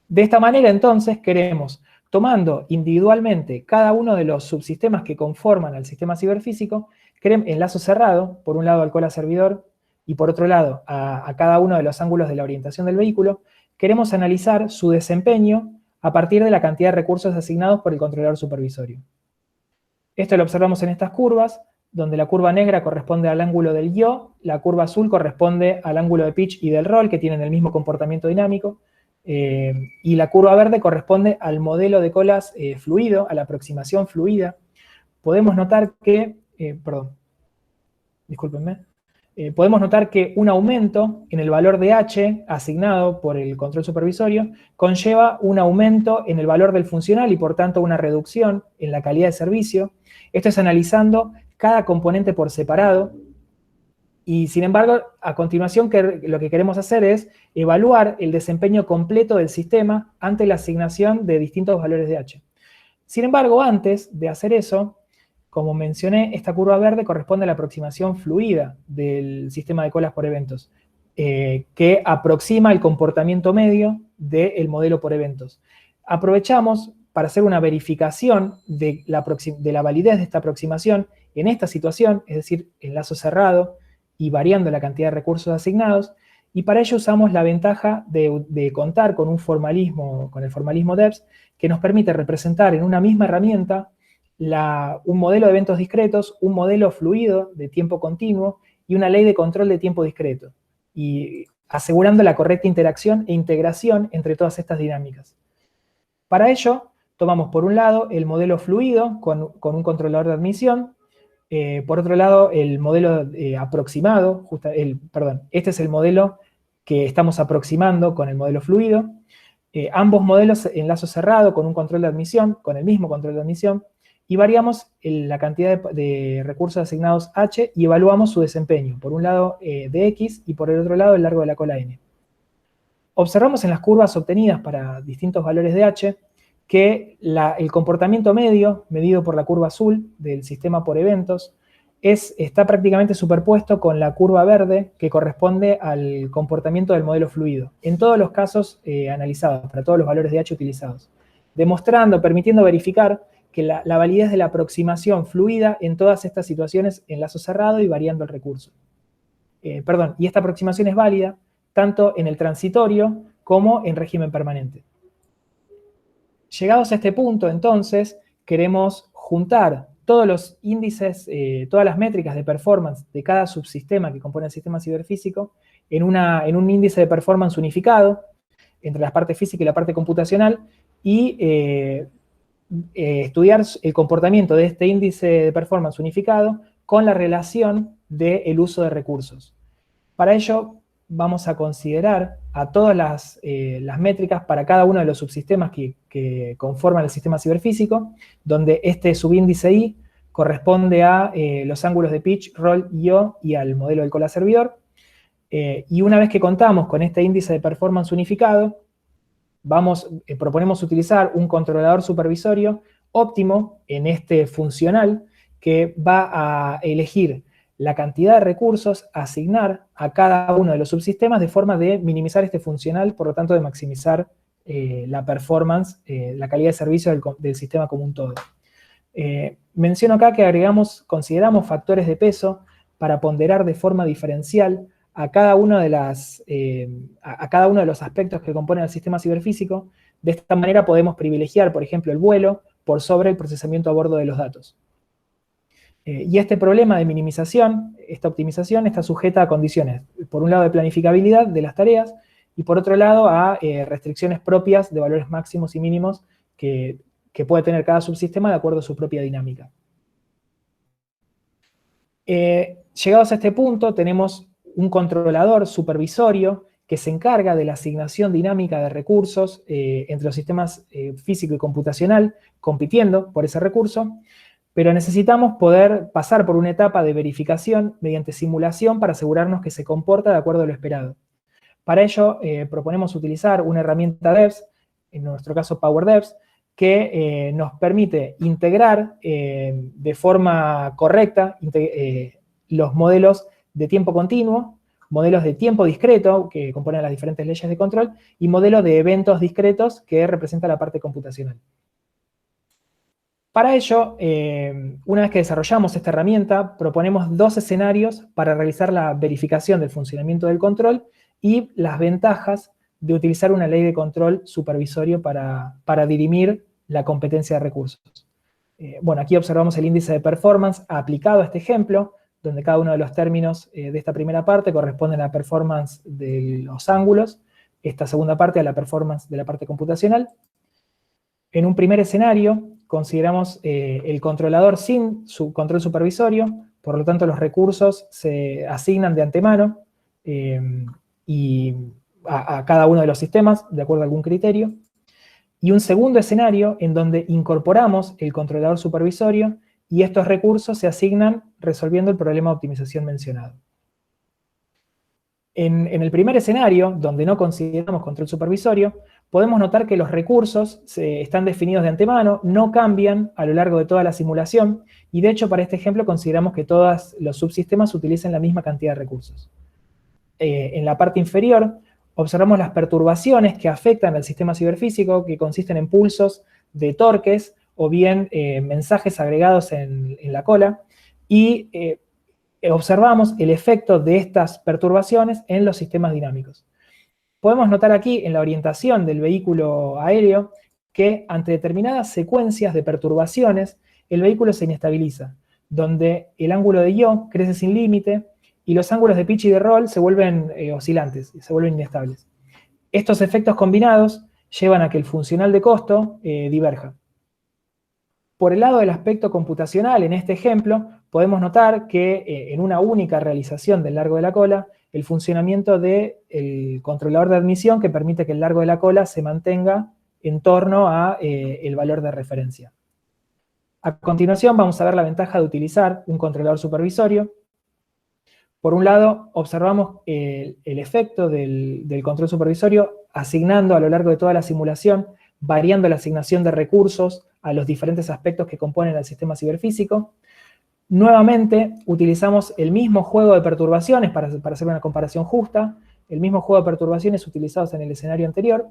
De esta manera, entonces, queremos, tomando individualmente cada uno de los subsistemas que conforman al sistema ciberfísico, en lazo cerrado, por un lado al cola servidor y por otro lado a cada uno de los ángulos de la orientación del vehículo, queremos analizar su desempeño a partir de la cantidad de recursos asignados por el controlador supervisorio. Esto lo observamos en estas curvas, donde la curva negra corresponde al ángulo del yaw, la curva azul corresponde al ángulo de pitch y del roll, que tienen el mismo comportamiento dinámico, y la curva verde corresponde al modelo de colas fluido, a la aproximación fluida. Podemos notar que, podemos notar que un aumento en el valor de H asignado por el control supervisorio conlleva un aumento en el valor del funcional y por tanto una reducción en la calidad de servicio. Esto es analizando cada componente por separado y, sin embargo, a continuación lo que queremos hacer es evaluar el desempeño completo del sistema ante la asignación de distintos valores de H. Sin embargo, antes de hacer eso, como mencioné, esta curva verde corresponde a la aproximación fluida del sistema de colas por eventos, que aproxima el comportamiento medio del modelo por eventos. Aprovechamos para hacer una verificación de la validez de esta aproximación en esta situación, es decir, en lazo cerrado y variando la cantidad de recursos asignados, y para ello usamos la ventaja de contar con un formalismo, con el formalismo DEPS, que nos permite representar en una misma herramienta un modelo de eventos discretos, un modelo fluido de tiempo continuo y una ley de control de tiempo discreto, y asegurando la correcta interacción e integración entre todas estas dinámicas. Para ello, tomamos por un lado el modelo fluido con un controlador de admisión, por otro lado el modelo aproximado, este es el modelo que estamos aproximando con el modelo fluido, ambos modelos en lazo cerrado con un control de admisión, con el mismo control de admisión, y variamos la cantidad de recursos asignados H y evaluamos su desempeño, por un lado de X y por el otro lado el largo de la cola N. Observamos en las curvas obtenidas para distintos valores de H que el comportamiento medio, medido por la curva azul del sistema por eventos, está prácticamente superpuesto con la curva verde que corresponde al comportamiento del modelo fluido, en todos los casos analizados, para todos los valores de H utilizados, permitiendo verificar que la validez de la aproximación fluida en todas estas situaciones en lazo cerrado y variando el recurso. Y esta aproximación es válida tanto en el transitorio como en régimen permanente. Llegados a este punto, entonces, queremos juntar todos los índices, todas las métricas de performance de cada subsistema que compone el sistema ciberfísico en un índice de performance unificado entre la parte física y la parte computacional y estudiar el comportamiento de este índice de performance unificado con la relación del uso de recursos. Para ello, vamos a considerar a todas las métricas para cada uno de los subsistemas que conforman el sistema ciberfísico, donde este subíndice I corresponde a los ángulos de pitch, roll y yaw y al modelo del cola servidor. Y una vez que contamos con este índice de performance unificado, proponemos utilizar un controlador supervisorio óptimo en este funcional que va a elegir la cantidad de recursos a asignar a cada uno de los subsistemas de forma de minimizar este funcional, por lo tanto de maximizar la performance, la calidad de servicio del sistema como un todo. Menciono acá que consideramos factores de peso para ponderar de forma diferencial a cada uno de los aspectos que componen el sistema ciberfísico. De esta manera podemos privilegiar, por ejemplo, el vuelo por sobre el procesamiento a bordo de los datos. Y este problema de minimización, esta optimización, está sujeta a condiciones, por un lado de planificabilidad de las tareas, y por otro lado a restricciones propias de valores máximos y mínimos que puede tener cada subsistema de acuerdo a su propia dinámica. Llegados a este punto, tenemos un controlador supervisorio que se encarga de la asignación dinámica de recursos entre los sistemas físico y computacional, compitiendo por ese recurso, pero necesitamos poder pasar por una etapa de verificación mediante simulación para asegurarnos que se comporta de acuerdo a lo esperado. Para ello, proponemos utilizar una herramienta DEPS, en nuestro caso PowerDeps, que nos permite integrar de forma correcta los modelos de tiempo continuo, modelos de tiempo discreto, que componen las diferentes leyes de control, y modelos de eventos discretos, que representa la parte computacional. Para ello, una vez que desarrollamos esta herramienta, proponemos dos escenarios para realizar la verificación del funcionamiento del control y las ventajas de utilizar una ley de control supervisorio para dirimir la competencia de recursos. Bueno, aquí observamos el índice de performance aplicado a este ejemplo, donde cada uno de los términos de esta primera parte corresponde a la performance de los ángulos, esta segunda parte a la performance de la parte computacional. En un primer escenario, consideramos el controlador sin su control supervisorio, por lo tanto los recursos se asignan de antemano y a cada uno de los sistemas, de acuerdo a algún criterio. Y un segundo escenario en donde incorporamos el controlador supervisorio y estos recursos se asignan resolviendo el problema de optimización mencionado. En el primer escenario, donde no consideramos control supervisorio, podemos notar que los recursos están definidos de antemano, no cambian a lo largo de toda la simulación, y de hecho para este ejemplo consideramos que todos los subsistemas utilizan la misma cantidad de recursos. En la parte inferior observamos las perturbaciones que afectan al sistema ciberfísico, que consisten en pulsos de torques o bien mensajes agregados en la cola, y observamos el efecto de estas perturbaciones en los sistemas dinámicos. Podemos notar aquí en la orientación del vehículo aéreo que ante determinadas secuencias de perturbaciones, el vehículo se inestabiliza, donde el ángulo de yaw crece sin límite y los ángulos de pitch y de roll se vuelven oscilantes, se vuelven inestables. Estos efectos combinados llevan a que el funcional de costo diverja. Por el lado del aspecto computacional, en este ejemplo, podemos notar que en una única realización del largo de la cola, el funcionamiento del controlador de admisión que permite que el largo de la cola se mantenga en torno a el valor de referencia. A continuación vamos a ver la ventaja de utilizar un controlador supervisorio. Por un lado, observamos el efecto del control supervisorio asignando a lo largo de toda la simulación, variando la asignación de recursos a los diferentes aspectos que componen el sistema ciberfísico. Nuevamente, utilizamos el mismo juego de perturbaciones para hacer una comparación justa, el mismo juego de perturbaciones utilizados en el escenario anterior,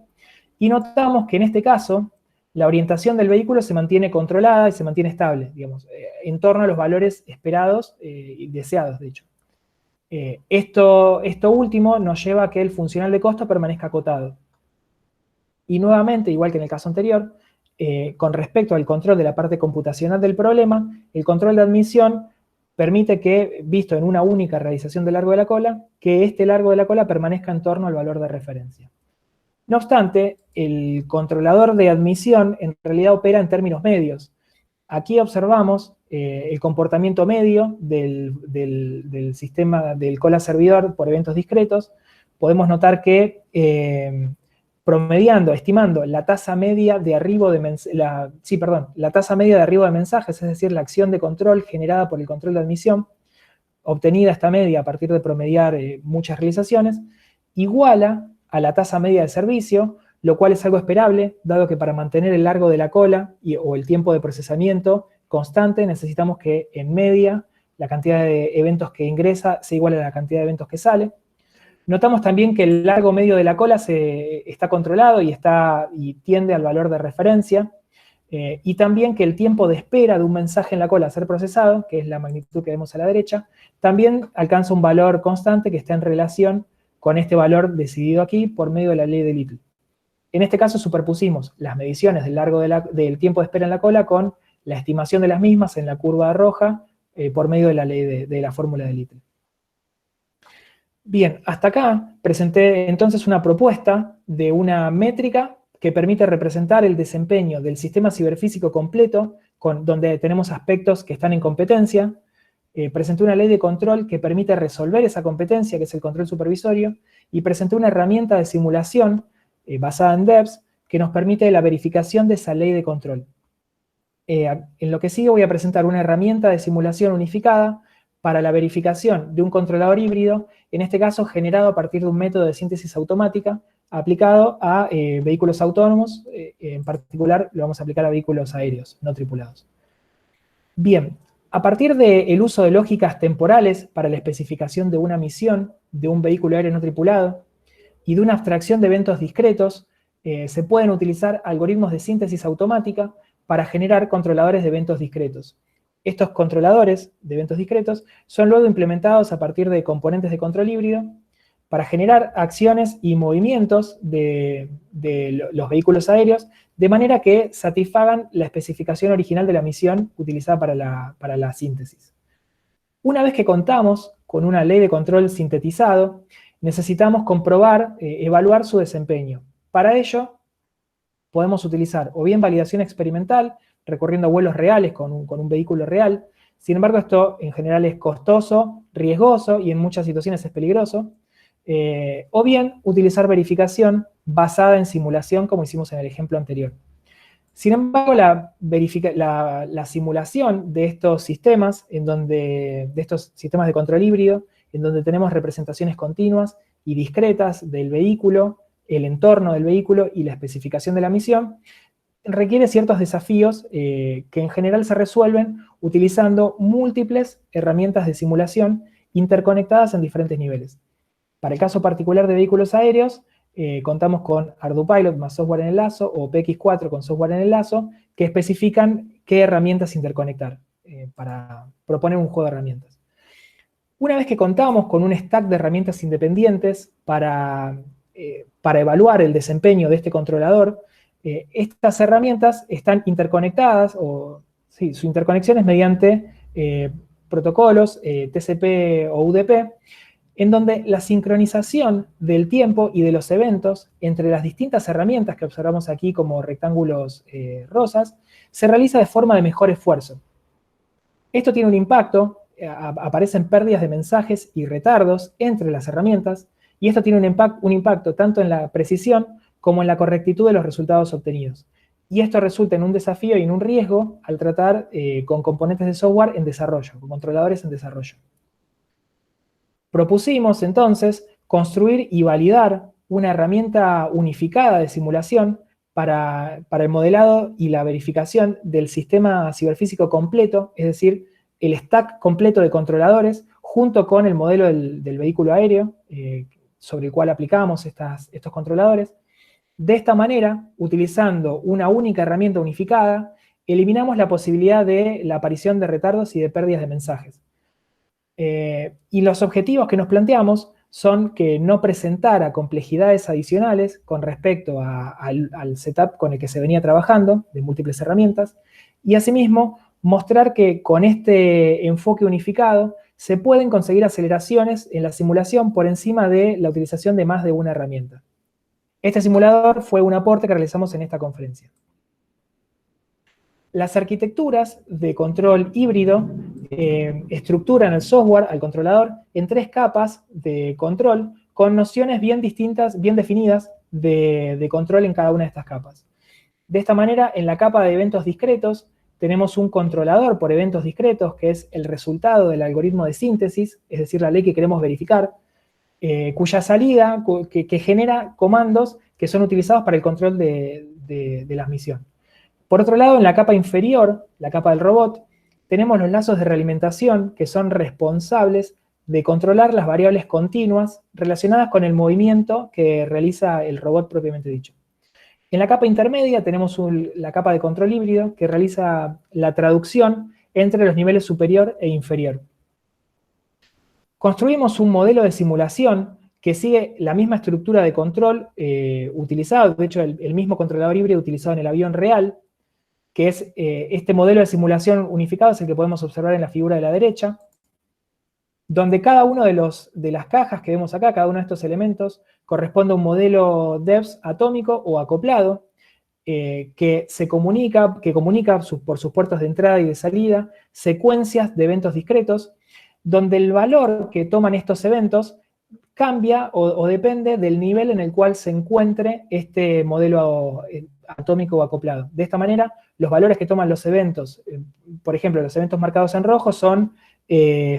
y notamos que en este caso, la orientación del vehículo se mantiene controlada y se mantiene estable, digamos, en torno a los valores esperados y deseados, de hecho. Esto último nos lleva a que el funcional de costo permanezca acotado. Y nuevamente, igual que en el caso anterior, con respecto al control de la parte computacional del problema, el control de admisión permite que, visto en una única realización del largo de la cola, que este largo de la cola permanezca en torno al valor de referencia. No obstante, el controlador de admisión en realidad opera en términos medios. Aquí observamos el comportamiento medio del sistema del cola servidor por eventos discretos. Podemos notar que promediando, estimando la tasa media de arribo de mensajes, es decir, la acción de control generada por el control de admisión, obtenida esta media a partir de promediar muchas realizaciones, iguala a la tasa media de servicio, lo cual es algo esperable, dado que para mantener el largo de la cola o el tiempo de procesamiento constante, necesitamos que en media la cantidad de eventos que ingresa sea igual a la cantidad de eventos que sale. Notamos también que el largo medio de la cola está controlado y tiende al valor de referencia, y también que el tiempo de espera de un mensaje en la cola a ser procesado, que es la magnitud que vemos a la derecha, también alcanza un valor constante que está en relación con este valor decidido aquí por medio de la ley de Little. En este caso superpusimos las mediciones del largo del tiempo de espera en la cola con la estimación de las mismas en la curva roja por medio de la ley de la fórmula de Little. Bien, hasta acá presenté entonces una propuesta de una métrica que permite representar el desempeño del sistema ciberfísico completo, donde tenemos aspectos que están en competencia. Presenté una ley de control que permite resolver esa competencia, que es el control supervisorio, y presenté una herramienta de simulación basada en DEVS, que nos permite la verificación de esa ley de control. En lo que sigue voy a presentar una herramienta de simulación unificada para la verificación de un controlador híbrido, en este caso generado a partir de un método de síntesis automática aplicado a vehículos autónomos, en particular lo vamos a aplicar a vehículos aéreos no tripulados. Bien, a partir del uso de lógicas temporales para la especificación de una misión de un vehículo aéreo no tripulado, y de una abstracción de eventos discretos, se pueden utilizar algoritmos de síntesis automática para generar controladores de eventos discretos. Estos controladores de eventos discretos son luego implementados a partir de componentes de control híbrido para generar acciones y movimientos de los vehículos aéreos de manera que satisfagan la especificación original de la misión utilizada para la síntesis. Una vez que contamos con una ley de control sintetizado, necesitamos comprobar, evaluar su desempeño. Para ello, podemos utilizar o bien validación experimental, recurriendo a vuelos reales con un vehículo real. Sin embargo, esto en general es costoso, riesgoso y en muchas situaciones es peligroso. O bien utilizar verificación basada en simulación, como hicimos en el ejemplo anterior. Sin embargo, la simulación de estos sistemas, de estos sistemas de control híbrido, en donde tenemos representaciones continuas y discretas del vehículo, el entorno del vehículo y la especificación de la misión, requiere ciertos desafíos que en general se resuelven utilizando múltiples herramientas de simulación interconectadas en diferentes niveles. Para el caso particular de vehículos aéreos, contamos con ArduPilot más software en el lazo o PX4 con software en el lazo que especifican qué herramientas interconectar para proponer un juego de herramientas. Una vez que contamos con un stack de herramientas independientes para evaluar el desempeño de este controlador, estas herramientas están interconectadas, sí, su interconexión es mediante protocolos TCP o UDP, en donde la sincronización del tiempo y de los eventos entre las distintas herramientas que observamos aquí como rectángulos rosas, se realiza de forma de mejor esfuerzo. Esto tiene un impacto, aparecen pérdidas de mensajes y retardos entre las herramientas, y esto tiene un impacto tanto en la precisión como en la correctitud de los resultados obtenidos. Y esto resulta en un desafío y en un riesgo al tratar con componentes de software en desarrollo, con controladores en desarrollo. Propusimos entonces construir y validar una herramienta unificada de simulación para el modelado y la verificación del sistema ciberfísico completo, es decir, el stack completo de controladores, junto con el modelo del vehículo aéreo, sobre el cual aplicamos estos controladores. De esta manera, utilizando una única herramienta unificada, eliminamos la posibilidad de la aparición de retardos y de pérdidas de mensajes. Y los objetivos que nos planteamos son que no presentara complejidades adicionales con respecto al setup con el que se venía trabajando, de múltiples herramientas, y asimismo mostrar que con este enfoque unificado se pueden conseguir aceleraciones en la simulación por encima de la utilización de más de una herramienta. Este simulador fue un aporte que realizamos en esta conferencia. Las arquitecturas de control híbrido estructuran el software, al controlador, en 3 capas de control con nociones bien distintas, bien definidas de control en cada una de estas capas. De esta manera, en la capa de eventos discretos, tenemos un controlador por eventos discretos, que es el resultado del algoritmo de síntesis, es decir, la ley que queremos verificar, cuya salida, que genera comandos que son utilizados para el control de la misión. Por otro lado, en la capa inferior, la capa del robot, tenemos los lazos de realimentación que son responsables de controlar las variables continuas relacionadas con el movimiento que realiza el robot propiamente dicho. En la capa intermedia tenemos la capa de control híbrido que realiza la traducción entre los niveles superior e inferior. Construimos un modelo de simulación que sigue la misma estructura de control utilizado, de hecho el mismo controlador híbrido utilizado en el avión real, que es este modelo de simulación unificado, es el que podemos observar en la figura de la derecha, donde cada uno de las cajas que vemos acá, cada uno de estos elementos, corresponde a un modelo DEVS atómico o acoplado, que comunica por sus puertos de entrada y de salida, secuencias de eventos discretos, donde el valor que toman estos eventos cambia o depende del nivel en el cual se encuentre este modelo atómico o acoplado. De esta manera, los valores que toman los eventos, por ejemplo, los eventos marcados en rojo son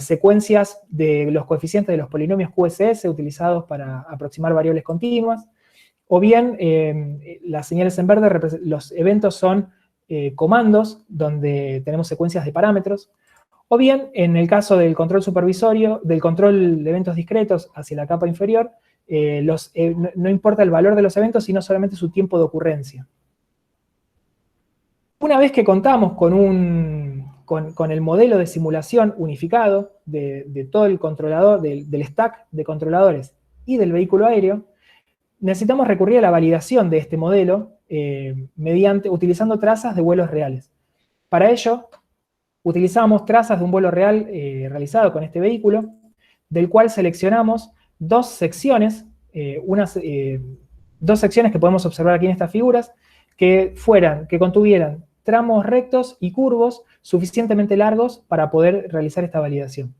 secuencias de los coeficientes de los polinomios QSS utilizados para aproximar variables continuas, o bien las señales en verde, los eventos son comandos donde tenemos secuencias de parámetros, o bien, en el caso del control supervisorio, del control de eventos discretos hacia la capa inferior, no importa el valor de los eventos, sino solamente su tiempo de ocurrencia. Una vez que contamos con el modelo de simulación unificado de todo el controlador, del stack de controladores y del vehículo aéreo, necesitamos recurrir a la validación de este modelo utilizando trazas de vuelos reales. Para ello, utilizamos trazas de un vuelo real realizado con este vehículo, del cual seleccionamos 2 secciones, dos secciones que podemos observar aquí en estas figuras, que contuvieran tramos rectos y curvos suficientemente largos para poder realizar esta validación.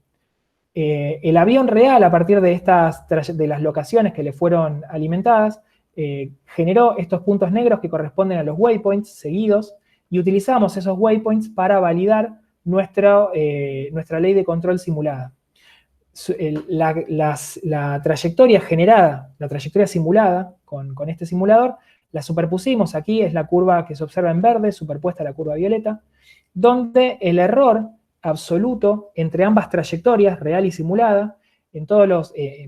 El avión real, a partir de las locaciones que le fueron alimentadas, generó estos puntos negros que corresponden a los waypoints seguidos, y utilizamos esos waypoints para validar nuestra ley de control simulada. La trayectoria generada, la trayectoria simulada con este simulador, la superpusimos. Aquí es la curva que se observa en verde, superpuesta a la curva violeta, donde el error absoluto entre ambas trayectorias, real y simulada,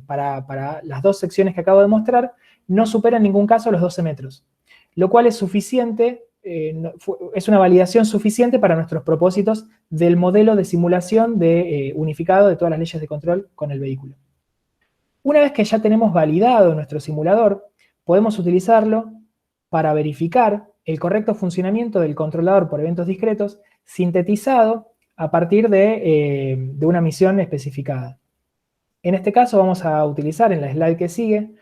para las 2 secciones que acabo de mostrar, no supera en ningún caso los 12 metros, lo cual es suficiente es una validación suficiente para nuestros propósitos del modelo de simulación unificado de todas las leyes de control con el vehículo. Una vez que ya tenemos validado nuestro simulador, podemos utilizarlo para verificar el correcto funcionamiento del controlador por eventos discretos sintetizado a partir de una misión especificada. En este caso vamos a utilizar en la slide que sigue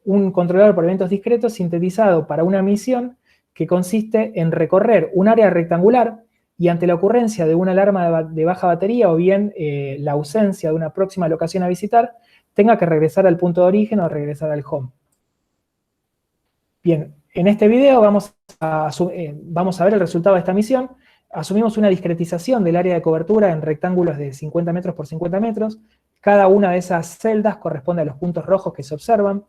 un controlador por eventos discretos sintetizado para una misión que consiste en recorrer un área rectangular y ante la ocurrencia de una alarma de baja batería o bien la ausencia de una próxima locación a visitar, tenga que regresar al punto de origen o regresar al home. Bien, en este video vamos a ver el resultado de esta misión. Asumimos una discretización del área de cobertura en rectángulos de 50 metros por 50 metros. Cada una de esas celdas corresponde a los puntos rojos que se observan.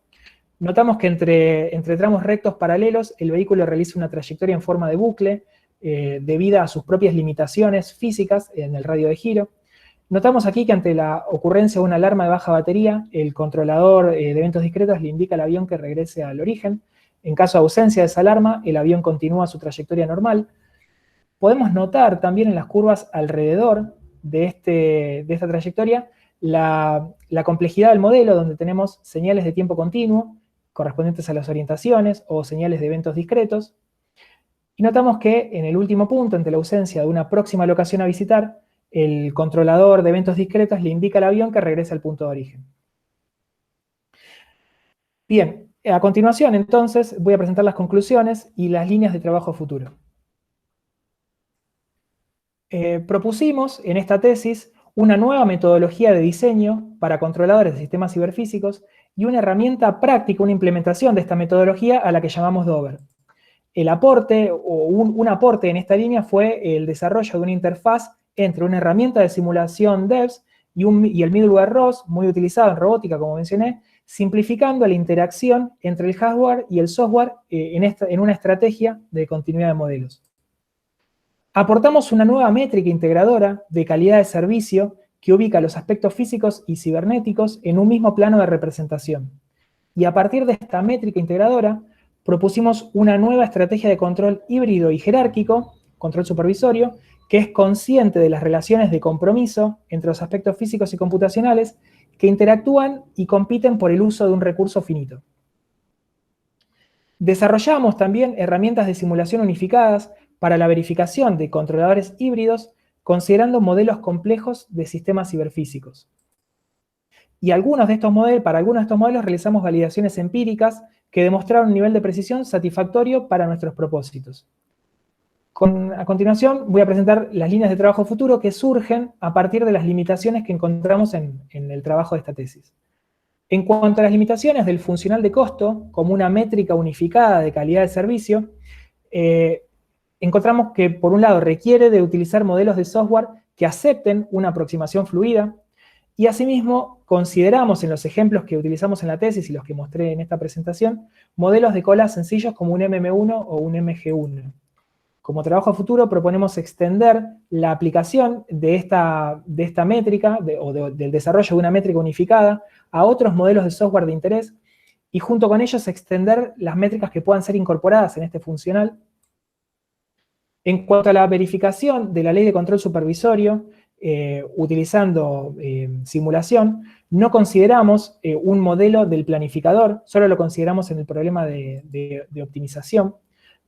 Notamos que entre tramos rectos paralelos el vehículo realiza una trayectoria en forma de bucle debido a sus propias limitaciones físicas en el radio de giro. Notamos aquí que ante la ocurrencia de una alarma de baja batería, el controlador de eventos discretos le indica al avión que regrese al origen. En caso de ausencia de esa alarma, el avión continúa su trayectoria normal. Podemos notar también en las curvas alrededor de esta trayectoria la complejidad del modelo, donde tenemos señales de tiempo continuo correspondientes a las orientaciones o señales de eventos discretos. Y notamos que en el último punto, ante la ausencia de una próxima locación a visitar, el controlador de eventos discretos le indica al avión que regrese al punto de origen. Bien, a continuación entonces voy a presentar las conclusiones y las líneas de trabajo futuro. Propusimos en esta tesis una nueva metodología de diseño para controladores de sistemas ciberfísicos y una herramienta práctica, una implementación de esta metodología a la que llamamos Dover. El aporte, o un aporte en esta línea fue el desarrollo de una interfaz entre una herramienta de simulación DEVS y el middleware ROS, muy utilizado en robótica, como mencioné, simplificando la interacción entre el hardware y el software en una estrategia de continuidad de modelos. Aportamos una nueva métrica integradora de calidad de servicio que ubica los aspectos físicos y cibernéticos en un mismo plano de representación. Y a partir de esta métrica integradora, propusimos una nueva estrategia de control híbrido y jerárquico, control supervisorio, que es consciente de las relaciones de compromiso entre los aspectos físicos y computacionales que interactúan y compiten por el uso de un recurso finito. Desarrollamos también herramientas de simulación unificadas para la verificación de controladores híbridos, considerando modelos complejos de sistemas ciberfísicos. Y para algunos de estos modelos realizamos validaciones empíricas que demostraron un nivel de precisión satisfactorio para nuestros propósitos. A continuación voy a presentar las líneas de trabajo futuro que surgen a partir de las limitaciones que encontramos en el trabajo de esta tesis. En cuanto a las limitaciones del funcional de costo, como una métrica unificada de calidad de servicio, encontramos que, por un lado, requiere de utilizar modelos de software que acepten una aproximación fluida, y asimismo consideramos en los ejemplos que utilizamos en la tesis y los que mostré en esta presentación, modelos de cola sencillos como un MM1 o un MG1. Como trabajo a futuro proponemos extender la aplicación de esta métrica del desarrollo de una métrica unificada a otros modelos de software de interés y junto con ellos extender las métricas que puedan ser incorporadas en este funcional. En cuanto a la verificación de la ley de control supervisorio, utilizando simulación, no consideramos un modelo del planificador, solo lo consideramos en el problema de optimización.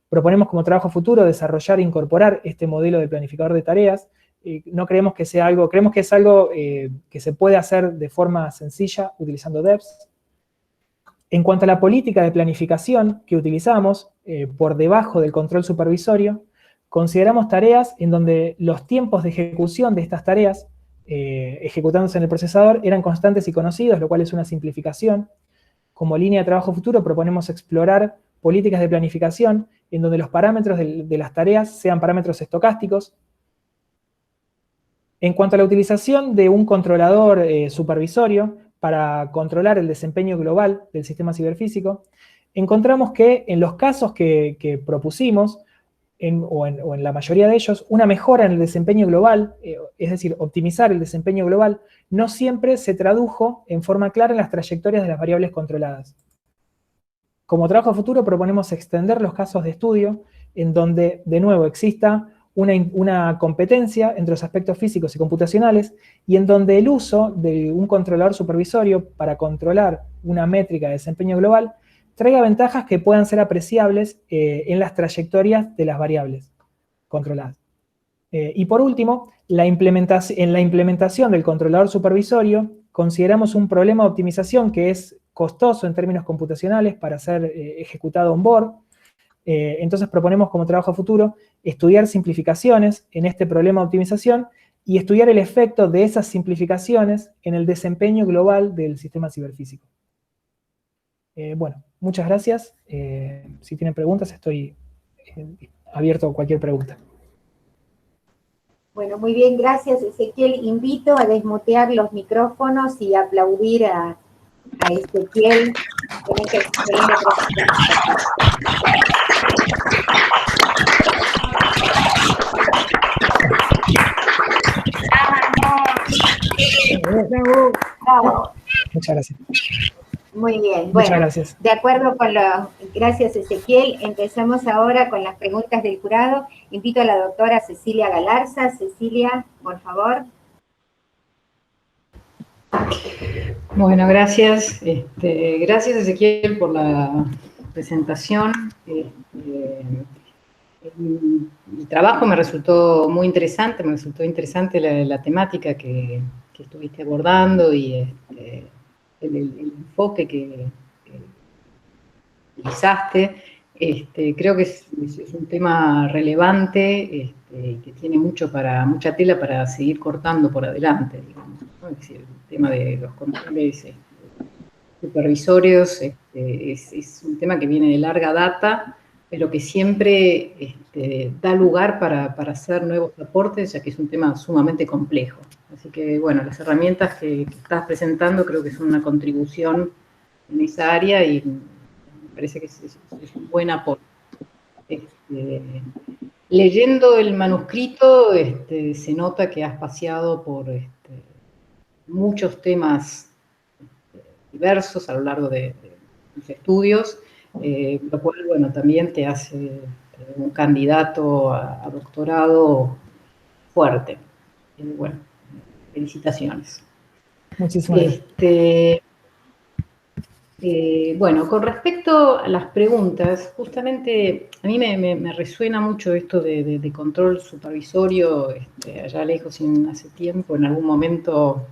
Proponemos como trabajo futuro desarrollar e incorporar este modelo de planificador de tareas. No creemos que sea algo, creemos que es algo que se puede hacer de forma sencilla utilizando DEVS. En cuanto a la política de planificación que utilizamos, por debajo del control supervisorio, consideramos tareas en donde los tiempos de ejecución de estas tareas, ejecutándose en el procesador, eran constantes y conocidos, lo cual es una simplificación. Como línea de trabajo futuro proponemos explorar políticas de planificación en donde los parámetros de las tareas sean parámetros estocásticos. En cuanto a la utilización de un controlador supervisorio para controlar el desempeño global del sistema ciberfísico, encontramos que en los casos que propusimos, o en la mayoría de ellos, una mejora en el desempeño global, es decir, optimizar el desempeño global, no siempre se tradujo en forma clara en las trayectorias de las variables controladas. Como trabajo futuro proponemos extender los casos de estudio en donde, de nuevo, exista una competencia entre los aspectos físicos y computacionales, y en donde el uso de un controlador supervisorio para controlar una métrica de desempeño global traiga ventajas que puedan ser apreciables en las trayectorias de las variables controladas. Y por último, en la implementación del controlador supervisorio, consideramos un problema de optimización que es costoso en términos computacionales para ser ejecutado on-board. Entonces proponemos como trabajo futuro estudiar simplificaciones en este problema de optimización y estudiar el efecto de esas simplificaciones en el desempeño global del sistema ciberfísico. Bueno, muchas gracias. Si tienen preguntas, estoy abierto a cualquier pregunta. Bueno, muy bien, gracias, Ezequiel. Invito a desmutear los micrófonos y aplaudir a Ezequiel con esta excelente presentación. Bravo. Muchas gracias. Muy bien, Muchas bueno, gracias. De acuerdo con gracias, Ezequiel. Empezamos ahora con las preguntas del jurado. Invito a la doctora Cecilia Galarza. Cecilia, por favor. Bueno, gracias. Gracias, Ezequiel, por la presentación. El trabajo me resultó muy interesante, la temática que estuviste abordando y el enfoque que utilizaste. Creo que es un tema relevante que tiene mucha tela para seguir cortando por adelante, digamos, ¿no? Es decir, el tema de los controles supervisorios es un tema que viene de larga data, pero que siempre da lugar para hacer nuevos aportes, ya que es un tema sumamente complejo. Así que, bueno, las herramientas que estás presentando creo que son una contribución en esa área y me parece que es un buen aporte. Leyendo el manuscrito, se nota que has paseado por muchos temas diversos a lo largo de tus estudios, lo cual, bueno, también te hace un candidato a doctorado fuerte. Bueno, felicitaciones. Muchísimas gracias. Bueno, con respecto a las preguntas, justamente a mí me resuena mucho esto de control supervisorio, allá lejos, hace tiempo, en algún momento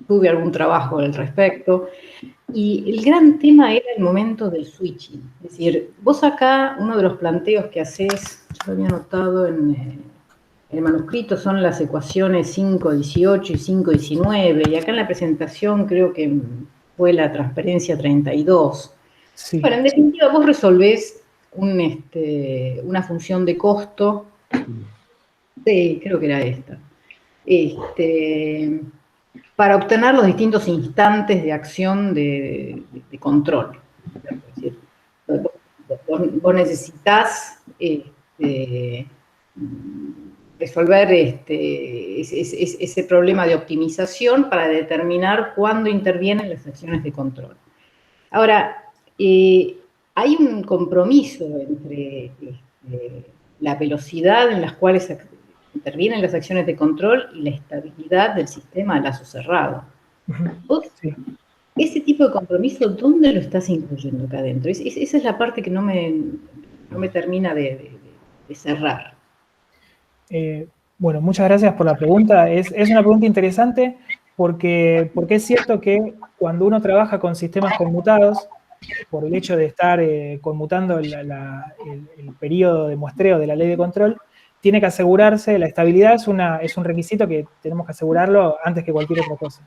tuve algún trabajo al respecto, y el gran tema era el momento del switching. Es decir, vos acá, uno de los planteos que haces, yo lo había notado en el manuscrito, son las ecuaciones 5.18 y 5.19, y acá en la presentación creo que fue la transparencia 32. Sí. Bueno, en definitiva, vos resolvés una función de costo, sí, creo que era esta, para obtener los distintos instantes de acción de control. Es decir, vos necesitas resolver ese problema de optimización para determinar cuándo intervienen las acciones de control. Ahora, hay un compromiso entre la velocidad en las cuales intervienen las acciones de control y la estabilidad del sistema a lazo cerrado. ¿Vos, sí, ese tipo de compromiso, dónde lo estás incluyendo acá adentro? Esa es la parte que no me termina de cerrar. Bueno, muchas gracias por la pregunta. Es una pregunta interesante porque es cierto que cuando uno trabaja con sistemas conmutados, por el hecho de estar conmutando el periodo de muestreo de la ley de control, tiene que asegurarse, la estabilidad es un requisito que tenemos que asegurarlo antes que cualquier otra cosa.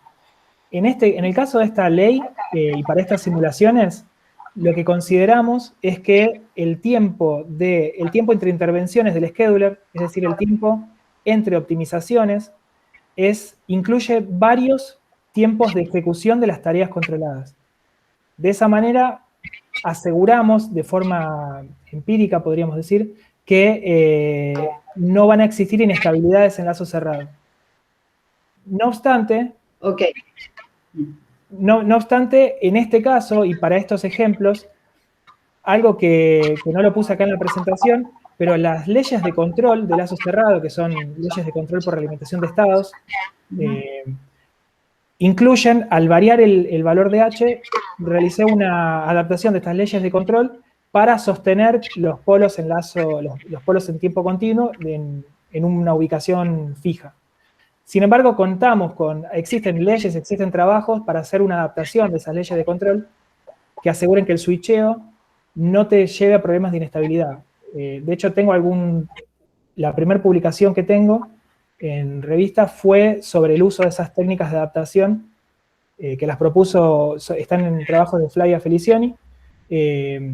En el caso de esta ley y para estas simulaciones, lo que consideramos es que el tiempo entre intervenciones del scheduler, es decir, el tiempo entre optimizaciones, incluye varios tiempos de ejecución de las tareas controladas. De esa manera, aseguramos de forma empírica, podríamos decir, que no van a existir inestabilidades en lazo cerrado. No obstante, no obstante, en este caso y para estos ejemplos, algo que no lo puse acá en la presentación, pero las leyes de control de lazo cerrado, que son leyes de control por realimentación de estados, incluyen, al variar el valor de H, realicé una adaptación de estas leyes de control para sostener los polos en los polos en tiempo continuo en una ubicación fija. Sin embargo, existen leyes, existen trabajos para hacer una adaptación de esas leyes de control que aseguren que el switcheo no te lleve a problemas de inestabilidad. De hecho, la primera publicación que tengo en revista fue sobre el uso de esas técnicas de adaptación que las propuso, están en el trabajo de Flavia Felicioni, que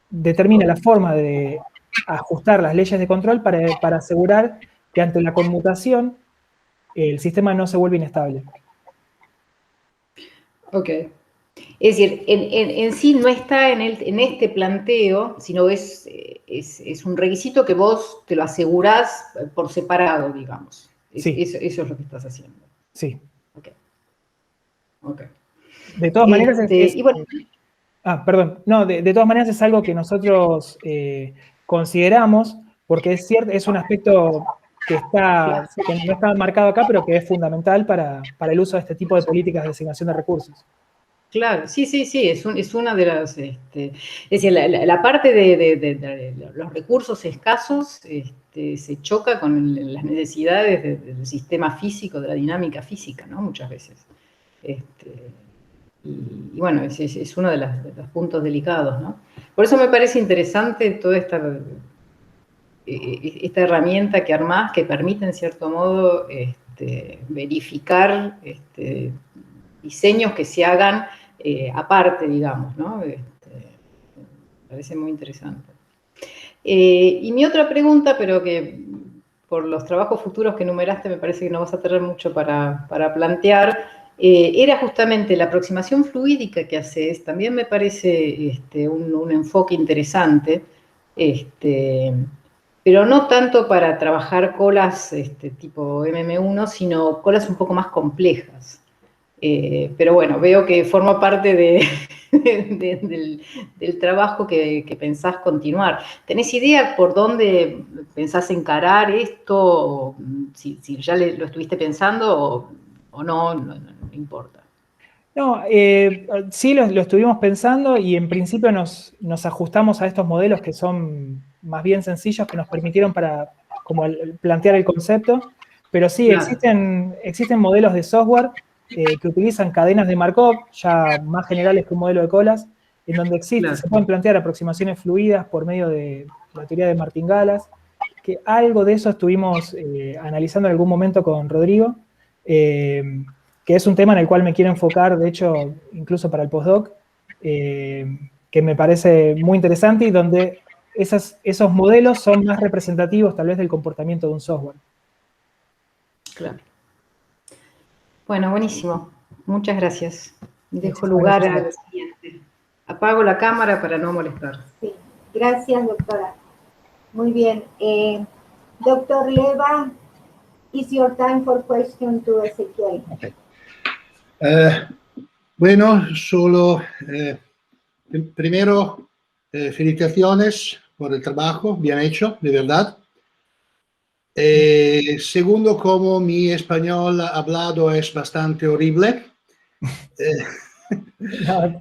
determina la forma de ajustar las leyes de control para asegurar que ante la conmutación el sistema no se vuelve inestable. Ok. Es decir, en sí no está en este planteo, sino es un requisito que vos te lo asegurás por separado, digamos. Sí. Eso es lo que estás haciendo. Sí. Ok. Ok. De todas maneras y bueno, perdón. No, de todas maneras es algo que nosotros consideramos, porque es cierto, es un aspecto que no está marcado acá, pero que es fundamental para el uso de este tipo de políticas de asignación de recursos. Claro, sí, es una de las, es decir, la parte de los recursos escasos se choca con las necesidades del sistema físico, de la dinámica física, ¿no? Muchas veces. Y bueno, es uno de los puntos delicados, ¿no? Por eso me parece interesante toda esta herramienta que armás, que permite, en cierto modo, verificar diseños que se hagan aparte, digamos, ¿no? Me parece muy interesante. Y mi otra pregunta, pero que por los trabajos futuros que enumeraste me parece que no vas a tener mucho para plantear, era justamente la aproximación fluídica que haces. También me parece un enfoque interesante, pero no tanto para trabajar colas tipo MM1, sino colas un poco más complejas. Pero bueno, veo que forma parte del trabajo que pensás continuar. ¿Tenés idea por dónde pensás encarar esto? Si ya lo estuviste pensando o no importa. No, sí lo estuvimos pensando y en principio nos ajustamos a estos modelos que son más bien sencillos, que nos permitieron plantear el concepto, pero sí, Claro. existen modelos de software que utilizan cadenas de Markov, ya más generales que un modelo de colas, en donde Claro. se pueden plantear aproximaciones fluidas por medio de la teoría de martingalas, que algo de eso estuvimos analizando en algún momento con Rodrigo, que es un tema en el cual me quiero enfocar, de hecho, incluso para el postdoc, que me parece muy interesante y donde esos modelos son más representativos tal vez del comportamiento de un software. Claro. Bueno, buenísimo. Muchas gracias. Dejo Muchísimas lugar gracias. al siguiente. Apago la cámara para no molestar. Sí, gracias, doctora. Muy bien. Doctor Leva, is your time for question to Ezequiel. Okay. Bueno, solo primero, felicitaciones por el trabajo, bien hecho, de verdad. Segundo, como mi español hablado es bastante horrible. No,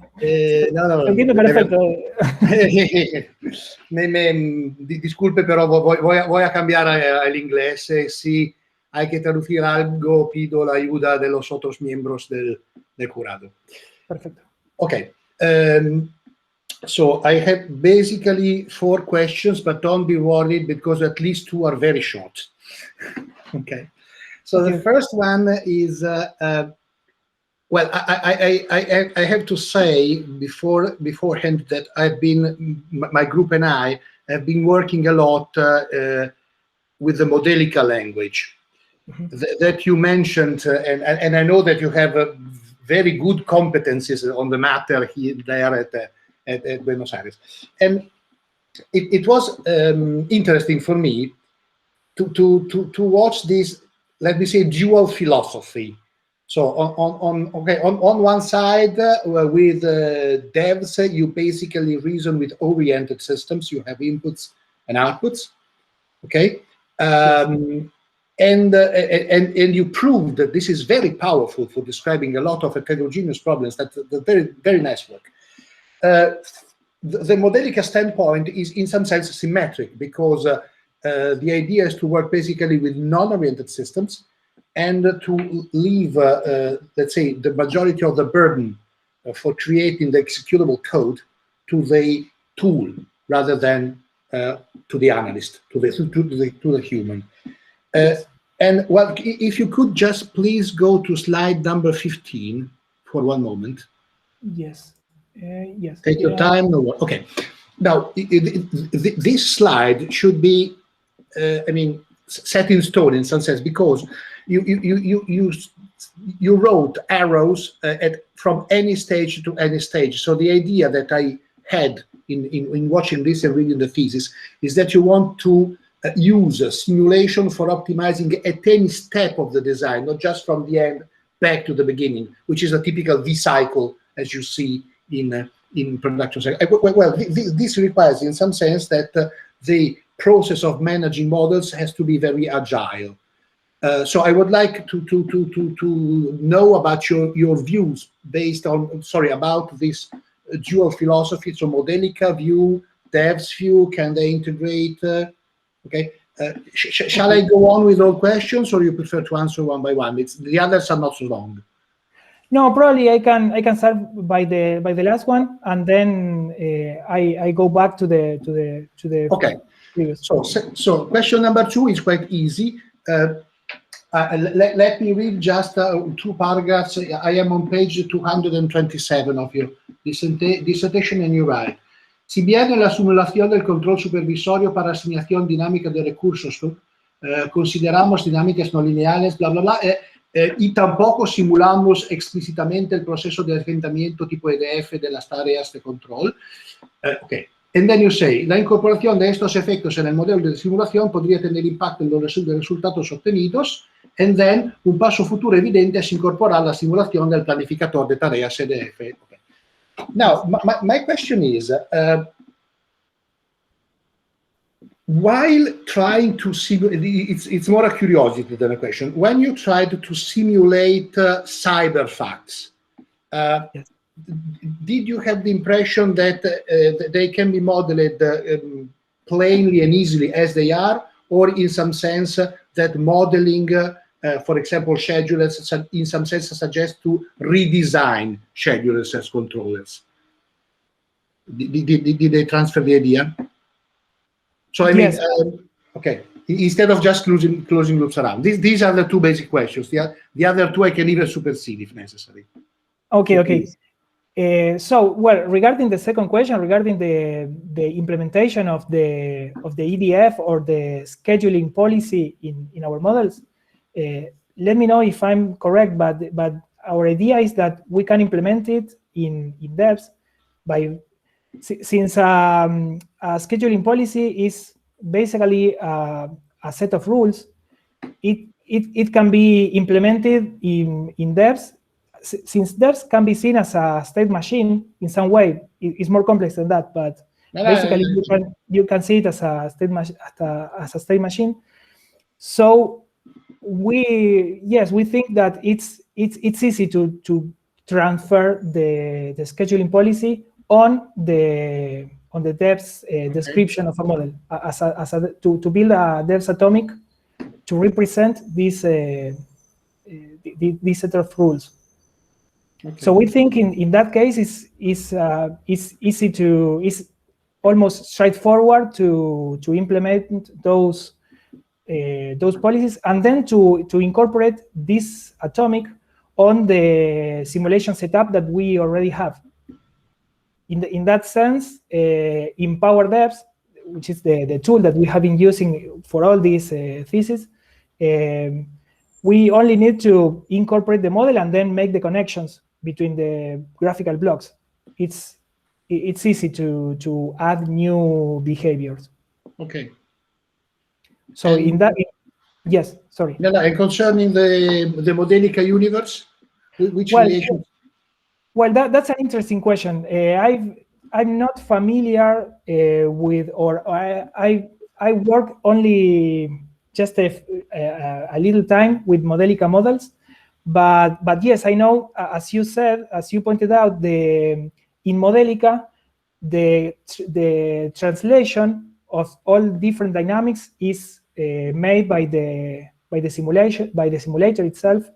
entiendo perfecto. Disculpe, pero voy a cambiar al inglés. Si hay que traducir algo, pido la ayuda de los otros miembros del jurado. Perfecto. Okay. So I have basically 4 questions, but don't be worried because at least 2 are very short. Okay. So the first one is, well, I have to say beforehand that my group and I have been working a lot with the Modelica language that you mentioned, and I know that you have very good competencies on the matter here there at Buenos Aires, and it was interesting for me to watch this, let me say, dual philosophy So on one side, with devs, you basically reason with oriented systems. You have inputs and outputs, okay? And you proved that this is very powerful for describing a lot of heterogeneous problems. That's very, very nice work. The Modelica standpoint is in some sense symmetric, because the idea is to work basically with non-oriented systems and to leave, let's say, the majority of the burden for creating the executable code to the tool rather than to the analyst, to the human. And well, if you could just please go to slide number 15 for one moment. Yes. Yes. Take your time. No, okay. Now, this slide should be, I mean, set in stone in some sense, because you wrote arrows from any stage to any stage. So the idea that I had in watching this and reading the thesis is that you want to use a simulation for optimizing at any step of the design, not just from the end back to the beginning, which is a typical V cycle, as you see in production. Well, this requires, in some sense, that the process of managing models has to be very agile. So I would like to know about your views based on, about this dual philosophy. So Modelica view, Dev's view, can they integrate? Okay. Shall I go on with all questions, or you prefer to answer one by one? The others are not so long. No, probably I can start by the last one, and then I go back to the okay. Previous. So question number 2 is quite easy. Let me read just 2 paragraphs. I am on page 227 of your dissertation, and you write: si bien en la simulación del control supervisorio para asignación dinámica de recursos, consideramos dinámicas no lineales, bla, bla, bla, y tampoco simulamos explícitamente el proceso de asentamiento tipo EDF de las tareas de control. Okay. And then you say, la incorporación de estos efectos en el modelo de simulación podría tener impacto en los resultados obtenidos, and then un paso futuro evidente es incorporar la simulación del planificador de tareas EDF. Okay. Now, my question is, while trying to simulate, it's more a curiosity than a question. When you tried to simulate cyber facts, yes. Did you have the impression that they can be modeled plainly and easily as they are, or in some sense that modeling, for example, schedulers, in some sense suggests to redesign schedulers as controllers? Did they transfer the idea? So I mean, yes. Okay, instead of just closing loops around. These are the 2 basic questions. The other 2 I can even supersede if necessary. Okay, so okay. So, well, regarding the second question, regarding the implementation of the EDF or the scheduling policy in our models, let me know if I'm correct, but our idea is that we can implement it in devs since a scheduling policy is basically a set of rules. It can be implemented in devs. Since devs can be seen as a state machine in some way, it's more complex than that. But basically, you can see it as a state machine. So we think that it's easy to transfer the scheduling policy on the devs description of a model to build a devs atomic to represent this set of rules. Okay. So we think in that case it's almost straightforward to implement those policies, and then to incorporate this atomic on the simulation setup that we already have. In that sense, in Power Devs, which is the tool that we have been using for all these theses, we only need to incorporate the model and then make the connections between the graphical blocks. It's easy to add new behaviors. Okay. So in that, yes, sorry. And concerning the Modelica universe, Which Well, relation? Well, that's an interesting question. I'm not familiar with, or I work only just a little time with Modelica models, but yes, I know, as you said, as you pointed out, in Modelica, the translation of all different dynamics is made by the simulator itself.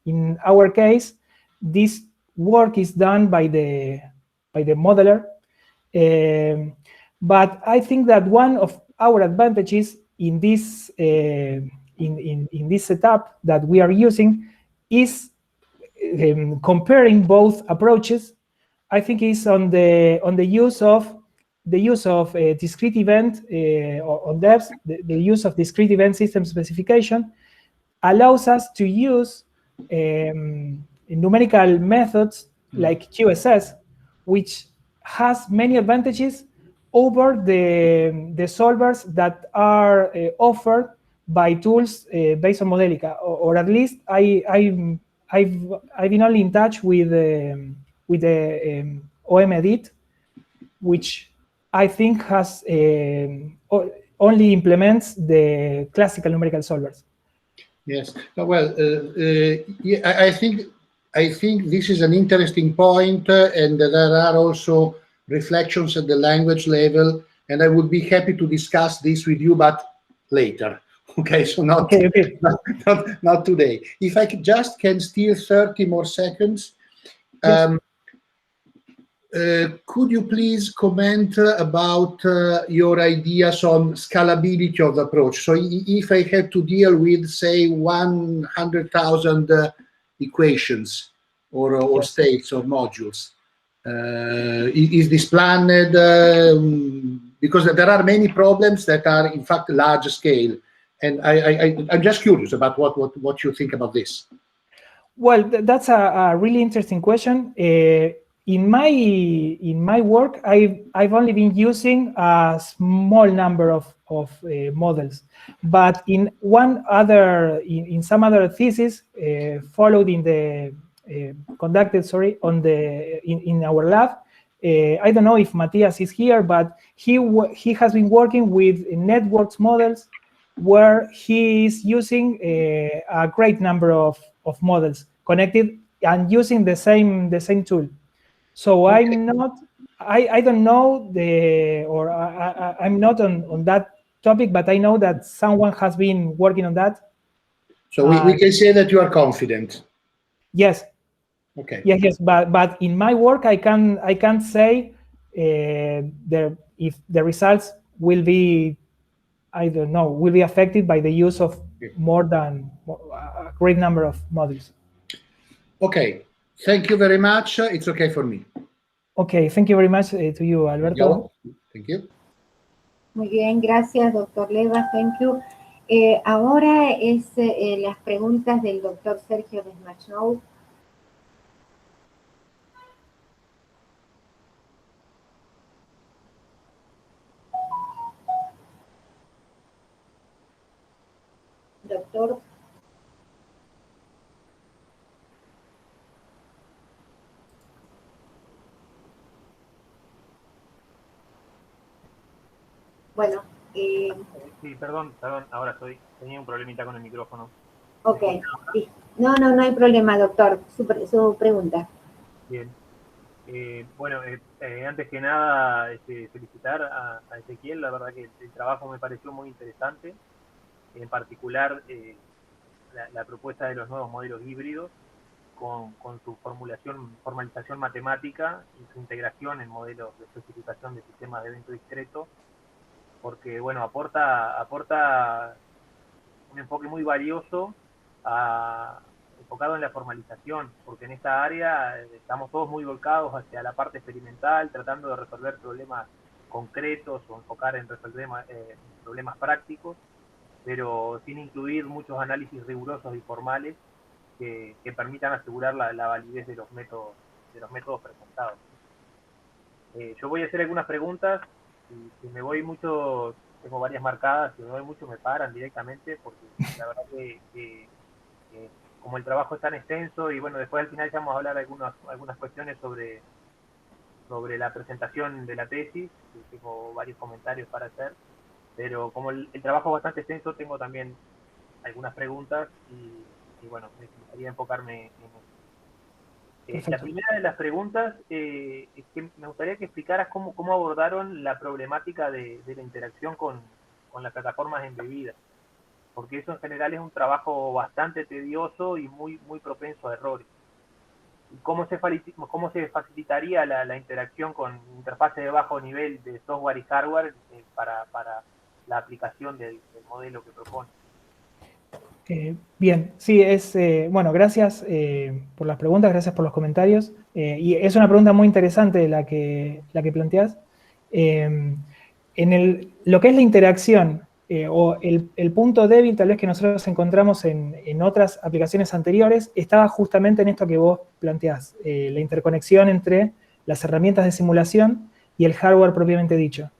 In our case, this work is done by the modeler. But I think that one of our advantages in this in this setup that we are using is comparing both approaches. I think is on the use of discrete event on depth. The use of discrete event system specification allows us to use numerical methods like QSS, which has many advantages over the solvers that are offered by tools based on Modelica, or at least I've been only in touch with the OMEdit, which I think has only implements the classical numerical solvers. Yes. Well, yeah, I think this is an interesting point, and there are also reflections at the language level, and I would be happy to discuss this with you, but later. Okay, so not not today. If I can steal 30 more seconds. Yes. Could you please comment about your ideas on scalability of the approach? So if I have to deal with, say, 100,000 equations or yes, states or modules, is this planned? Because there are many problems that are, in fact, large scale. And I'm just curious about what you think about this. Well, that's a really interesting question. In my work, I've only been using a small number of models, but in some other thesis followed conducted in our lab. I don't know if Matthias is here, but he has been working with networks models where he is using a great number of models connected and using the same tool. So okay. I don't know I'm not on that topic, but I know that someone has been working on that. So we can say that you are confident. Yes. Okay. Yes, but in my work, I can't say if the results will be, I don't know, will be affected by the use of more than a great number of models. Okay. Thank you very much. It's okay for me. Okay, thank you very much to you, Alberto. Thank you. Muy bien, gracias, doctor Leva. Thank you. Ahora es las preguntas del doctor Sergio Desmachnou. Doctor. Bueno. Sí, perdón, ahora tenía un problemita con el micrófono. Ok, sí. No hay problema, doctor. Su pregunta. Bien. Bueno, antes que nada, felicitar a Ezequiel. La verdad que el trabajo me pareció muy interesante. En particular, la propuesta de los nuevos modelos híbridos con su formalización matemática y su integración en modelos de especificación de sistemas de evento discreto, porque, bueno, aporta un enfoque muy valioso enfocado en la formalización, porque en esta área estamos todos muy volcados hacia la parte experimental, tratando de resolver problemas concretos o enfocar en resolver problemas prácticos, pero sin incluir muchos análisis rigurosos y formales que permitan asegurar la validez de los métodos presentados. Yo voy a hacer algunas preguntas. Si me voy mucho, tengo varias marcadas, si me voy mucho me paran directamente, porque la verdad que como el trabajo es tan extenso, y bueno, después al final ya vamos a hablar algunas cuestiones sobre la presentación de la tesis, tengo varios comentarios para hacer, pero como el trabajo es bastante extenso, tengo también algunas preguntas y bueno, me gustaría enfocarme en eso. La primera de las preguntas es que me gustaría que explicaras cómo abordaron la problemática de la interacción con las plataformas embebidas, porque eso en general es un trabajo bastante tedioso y muy propenso a errores. ¿Cómo se facilitaría la interacción con interfaces de bajo nivel de software y hardware para la aplicación del modelo que propone? Bien, sí, bueno, gracias por las preguntas, gracias por los comentarios. Y es una pregunta muy interesante la que planteás. Lo que es la interacción o el punto débil tal vez que nosotros encontramos en otras aplicaciones anteriores estaba justamente en esto que vos planteás, la interconexión entre las herramientas de simulación y el hardware propiamente dicho.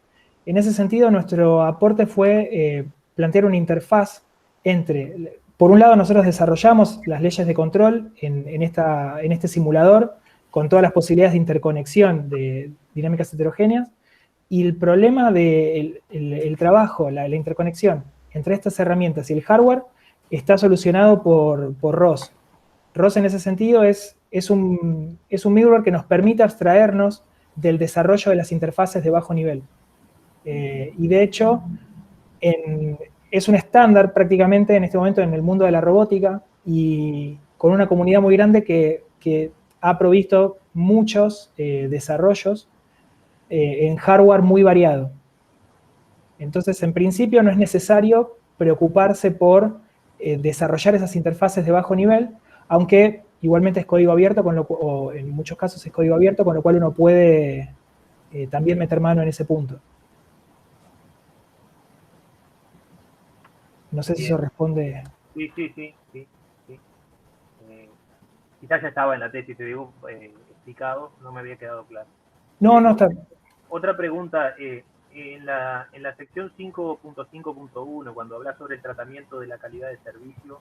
En ese sentido, nuestro aporte fue plantear una interfaz entre, por un lado, nosotros desarrollamos las leyes de control en este simulador con todas las posibilidades de interconexión de dinámicas heterogéneas, y el problema del el trabajo, la interconexión entre estas herramientas y el hardware está solucionado por ROS. ROS en ese sentido es un middleware que nos permite abstraernos del desarrollo de las interfaces de bajo nivel. Y de hecho, es un estándar prácticamente en este momento en el mundo de la robótica y con una comunidad muy grande que ha provisto muchos desarrollos en hardware muy variado. Entonces, en principio no es necesario preocuparse por desarrollar esas interfaces de bajo nivel, aunque igualmente es código abierto, o en muchos casos es código abierto, con lo cual uno puede también meter mano en ese punto. No sé si eso responde. Sí. Quizás ya estaba en la tesis, te digo, explicado, no me había quedado claro. No está. Otra pregunta, en la sección 5.5.1, cuando habla sobre el tratamiento de la calidad de servicio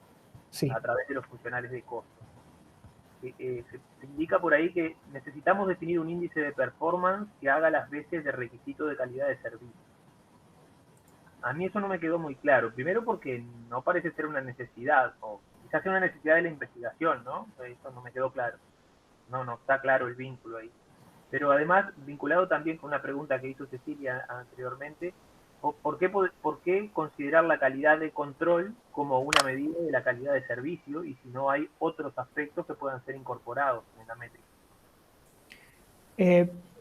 Sí. a través de los funcionales de costo, se indica por ahí que necesitamos definir un índice de performance que haga las veces de requisito de calidad de servicio. A mí eso no me quedó muy claro. Primero porque no parece ser una necesidad, o quizás sea una necesidad de la investigación, ¿no? Eso no me quedó claro. No está claro el vínculo ahí. Pero además, vinculado también con una pregunta que hizo Cecilia anteriormente, ¿por qué considerar la calidad de control como una medida de la calidad de servicio y si no hay otros aspectos que puedan ser incorporados en la métrica?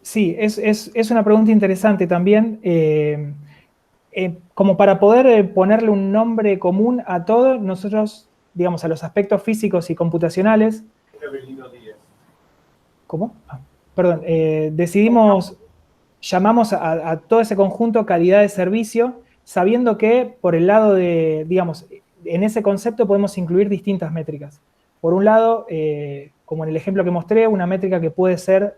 Sí, es una pregunta interesante también. Como para poder ponerle un nombre común a todo, nosotros, digamos, a los aspectos físicos y computacionales. ¿Cómo? Perdón, llamamos a todo ese conjunto calidad de servicio, sabiendo que por el lado de, digamos, en ese concepto podemos incluir distintas métricas. Por un lado, como en el ejemplo que mostré, una métrica que puede ser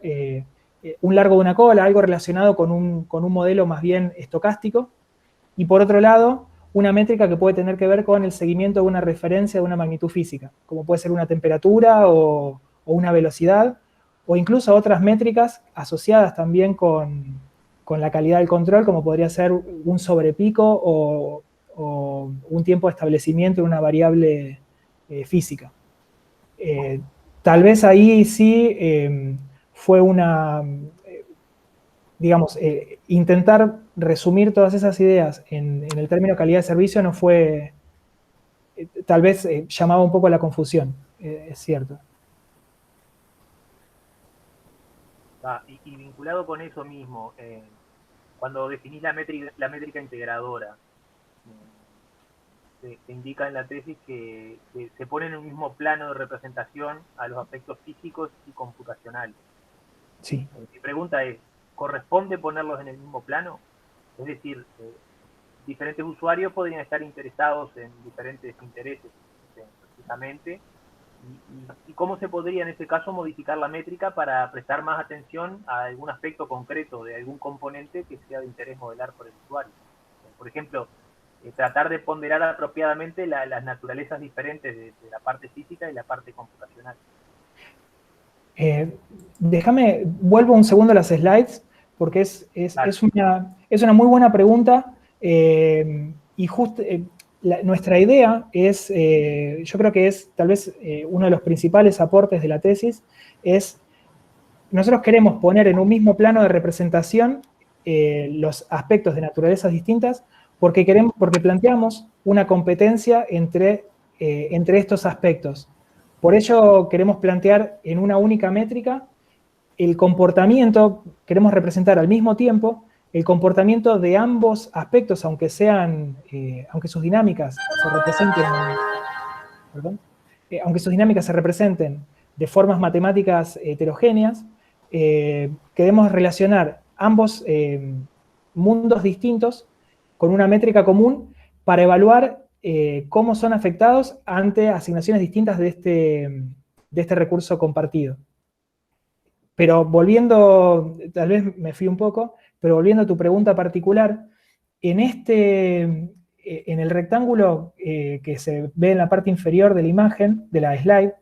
un largo de una cola, algo relacionado con un modelo más bien estocástico. Y por otro lado, una métrica que puede tener que ver con el seguimiento de una referencia de una magnitud física, como puede ser una temperatura o una velocidad, o incluso otras métricas asociadas también con la calidad del control, como podría ser un sobrepico o un tiempo de establecimiento de una variable física. Tal vez ahí sí fue digamos, intentar resumir todas esas ideas en el término calidad de servicio no fue, tal vez llamaba un poco a la confusión, es cierto. Y vinculado con eso mismo, cuando definís la métrica integradora, se indica en la tesis que se pone en un mismo plano de representación a los aspectos físicos y computacionales. Sí. Mi pregunta es, ¿corresponde ponerlos en el mismo plano? Es decir, diferentes usuarios podrían estar interesados en diferentes intereses, precisamente, y cómo se podría en este caso modificar la métrica para prestar más atención a algún aspecto concreto de algún componente que sea de interés modelar por el usuario. Por ejemplo, tratar de ponderar apropiadamente las naturalezas diferentes de la parte física y la parte computacional. Déjame, vuelvo un segundo a las slides, porque es una muy buena pregunta, y justo nuestra idea es, yo creo que es tal vez uno de los principales aportes de la tesis, es nosotros queremos poner en un mismo plano de representación los aspectos de naturalezas distintas, porque planteamos una competencia entre estos aspectos. Por ello queremos plantear en una única métrica el comportamiento, queremos representar al mismo tiempo el comportamiento de ambos aspectos, aunque sus dinámicas se representen, aunque sus dinámicas se representen de formas matemáticas heterogéneas, queremos relacionar ambos mundos distintos con una métrica común para evaluar cómo son afectados ante asignaciones distintas de este recurso compartido. Pero volviendo, tal vez me fui un poco, pero volviendo a tu pregunta particular, en el rectángulo que se ve en la parte inferior de la imagen, de la slide,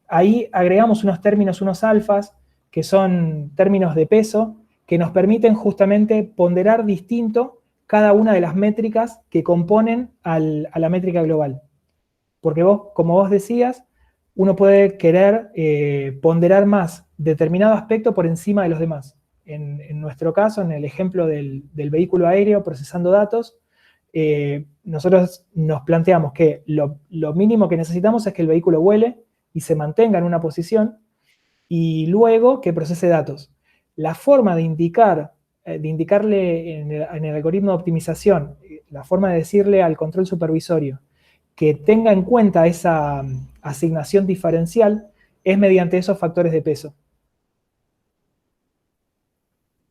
ahí agregamos unos términos, unos alfas, que son términos de peso, que nos permiten justamente ponderar distinto cada una de las métricas que componen a la métrica global. Porque como vos decías, uno puede querer ponderar más determinado aspecto por encima de los demás. En nuestro caso, en el ejemplo del vehículo aéreo procesando datos, nosotros nos planteamos que lo mínimo que necesitamos es que el vehículo vuele y se mantenga en una posición, y luego que procese datos. La forma de indicarle en el algoritmo de optimización, la forma de decirle al control supervisorio que tenga en cuenta esa asignación diferencial es mediante esos factores de peso.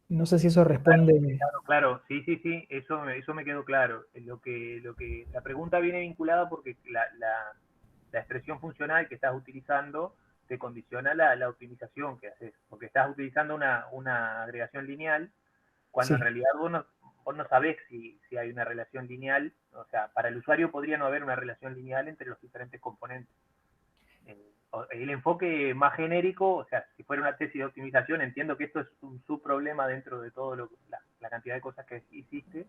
No sé si eso responde. Claro, sí, eso me quedó claro. La pregunta viene vinculada porque la expresión funcional que estás utilizando te condiciona la optimización que haces, porque estás utilizando una agregación lineal, cuando en realidad vos no sabés si hay una relación lineal, o sea, para el usuario podría no haber una relación lineal entre los diferentes componentes. El enfoque más genérico, o sea, si fuera una tesis de optimización, entiendo que esto es un subproblema dentro de todo la cantidad de cosas que hiciste.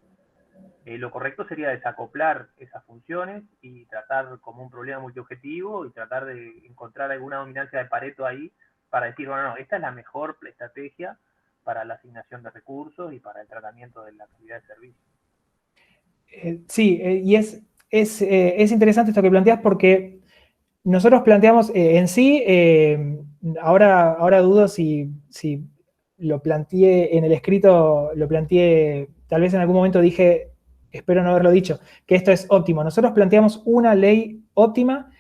Lo correcto sería desacoplar esas funciones y tratar como un problema multiobjetivo y tratar de encontrar alguna dominancia de Pareto ahí para decir, bueno, no, esta es la mejor estrategia para la asignación de recursos y para el tratamiento de la calidad de servicio. Sí, y es interesante esto que planteas, porque nosotros planteamos en sí, ahora dudo si lo planteé en el escrito, tal vez en algún momento dije, espero no haberlo dicho, que esto es óptimo. Nosotros planteamos una ley óptima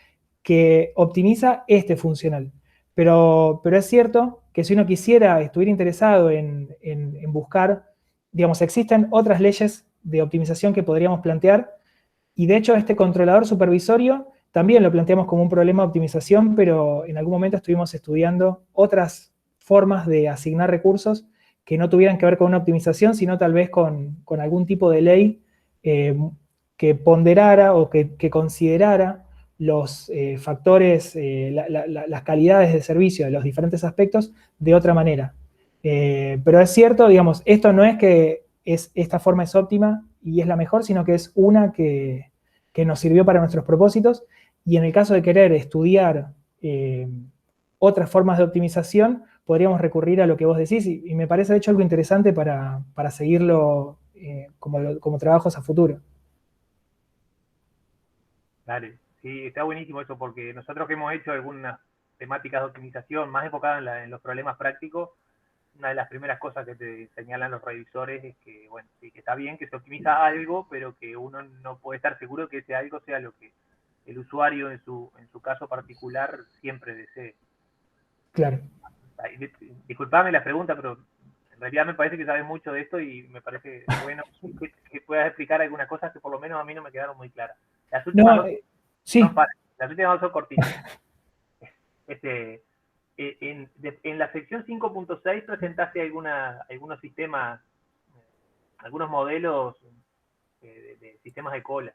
que optimiza este funcional. Pero es cierto que si uno estuviera interesado en buscar, digamos, existen otras leyes de optimización que podríamos plantear, y de hecho este controlador supervisorio también lo planteamos como un problema de optimización, pero en algún momento estuvimos estudiando otras formas de asignar recursos que no tuvieran que ver con una optimización, sino tal vez con algún tipo de ley que ponderara o que considerara los factores, las calidades de servicio de los diferentes aspectos de otra manera. Pero es cierto, digamos, esto no es que esta forma es óptima y es la mejor, sino que es una que nos sirvió para nuestros propósitos, y en el caso de querer estudiar otras formas de optimización, podríamos recurrir a lo que vos decís, y me parece de hecho algo interesante para seguirlo como trabajos a futuro. Dale, sí, está buenísimo eso, porque nosotros que hemos hecho algunas temáticas de optimización más enfocadas en los problemas prácticos, una de las primeras cosas que te señalan los revisores es que, bueno, sí, que está bien que se optimiza algo, pero que uno no puede estar seguro que ese algo sea lo que el usuario en su caso particular siempre desee. Claro. Disculpame la pregunta, pero en realidad me parece que sabes mucho de esto y me parece bueno que puedas explicar algunas cosas que por lo menos a mí no me quedaron muy claras. Las últimas dos son cortitas. En la sección 5.6 presentaste algunos sistemas, algunos modelos de sistemas de cola.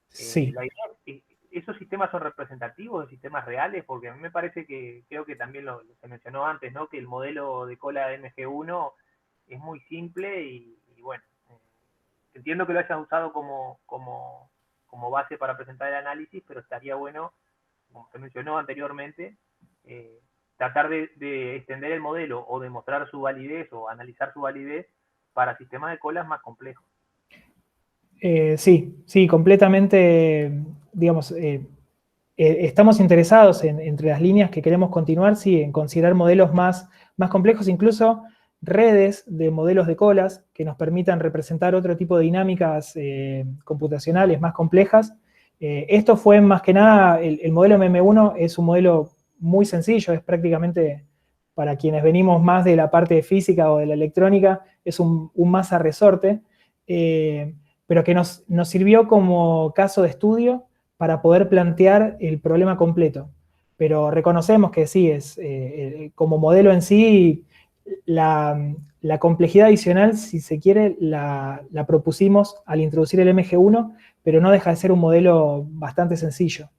Sí. La idea, ¿esos sistemas son representativos de sistemas reales? Porque a mí me parece que, creo que también se mencionó antes, ¿no? Que el modelo de cola MG1 es muy simple y bueno, entiendo que lo hayas usado como base para presentar el análisis, pero estaría bueno, como se mencionó anteriormente, tratar de extender el modelo o demostrar su validez o analizar su validez para sistemas de colas más complejos. Sí, completamente, digamos, estamos interesados entre las líneas que queremos continuar, sí, en considerar modelos más complejos, incluso redes de modelos de colas que nos permitan representar otro tipo de dinámicas computacionales más complejas. Esto fue más que nada, el modelo MM1 es un modelo muy sencillo, es prácticamente, para quienes venimos más de la parte de física o de la electrónica, es un masa resorte, pero que nos sirvió como caso de estudio para poder plantear el problema completo. Pero reconocemos que sí, como modelo en sí, la complejidad adicional, si se quiere, la propusimos al introducir el MG1, pero no deja de ser un modelo bastante sencillo.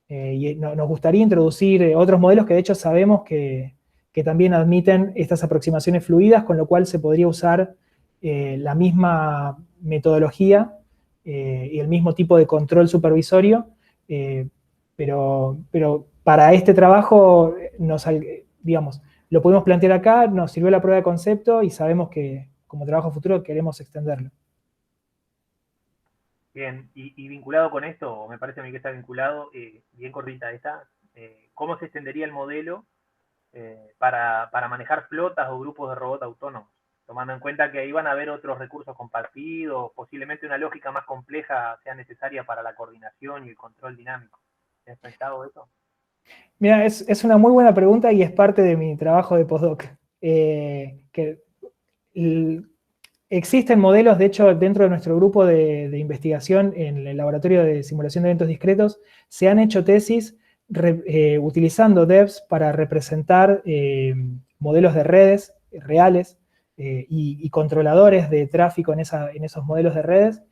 Y nos gustaría introducir otros modelos que de hecho sabemos que también admiten estas aproximaciones fluidas, con lo cual se podría usar la misma metodología y el mismo tipo de control supervisorio, pero para este trabajo, digamos, lo pudimos plantear acá, nos sirvió la prueba de concepto y sabemos que como trabajo futuro queremos extenderlo. Bien, y vinculado con esto, me parece a mí que está vinculado, bien cortita esta, ¿cómo se extendería el modelo para manejar flotas o grupos de robots autónomos? Tomando en cuenta que ahí van a haber otros recursos compartidos, posiblemente una lógica más compleja sea necesaria para la coordinación y el control dinámico. ¿Has pensado eso? Mira, es una muy buena pregunta y es parte de mi trabajo de postdoc. Existen modelos, de hecho, dentro de nuestro grupo de investigación en el laboratorio de simulación de eventos discretos, se han hecho tesis utilizando devs para representar modelos de redes reales y controladores de tráfico en esos modelos de redes,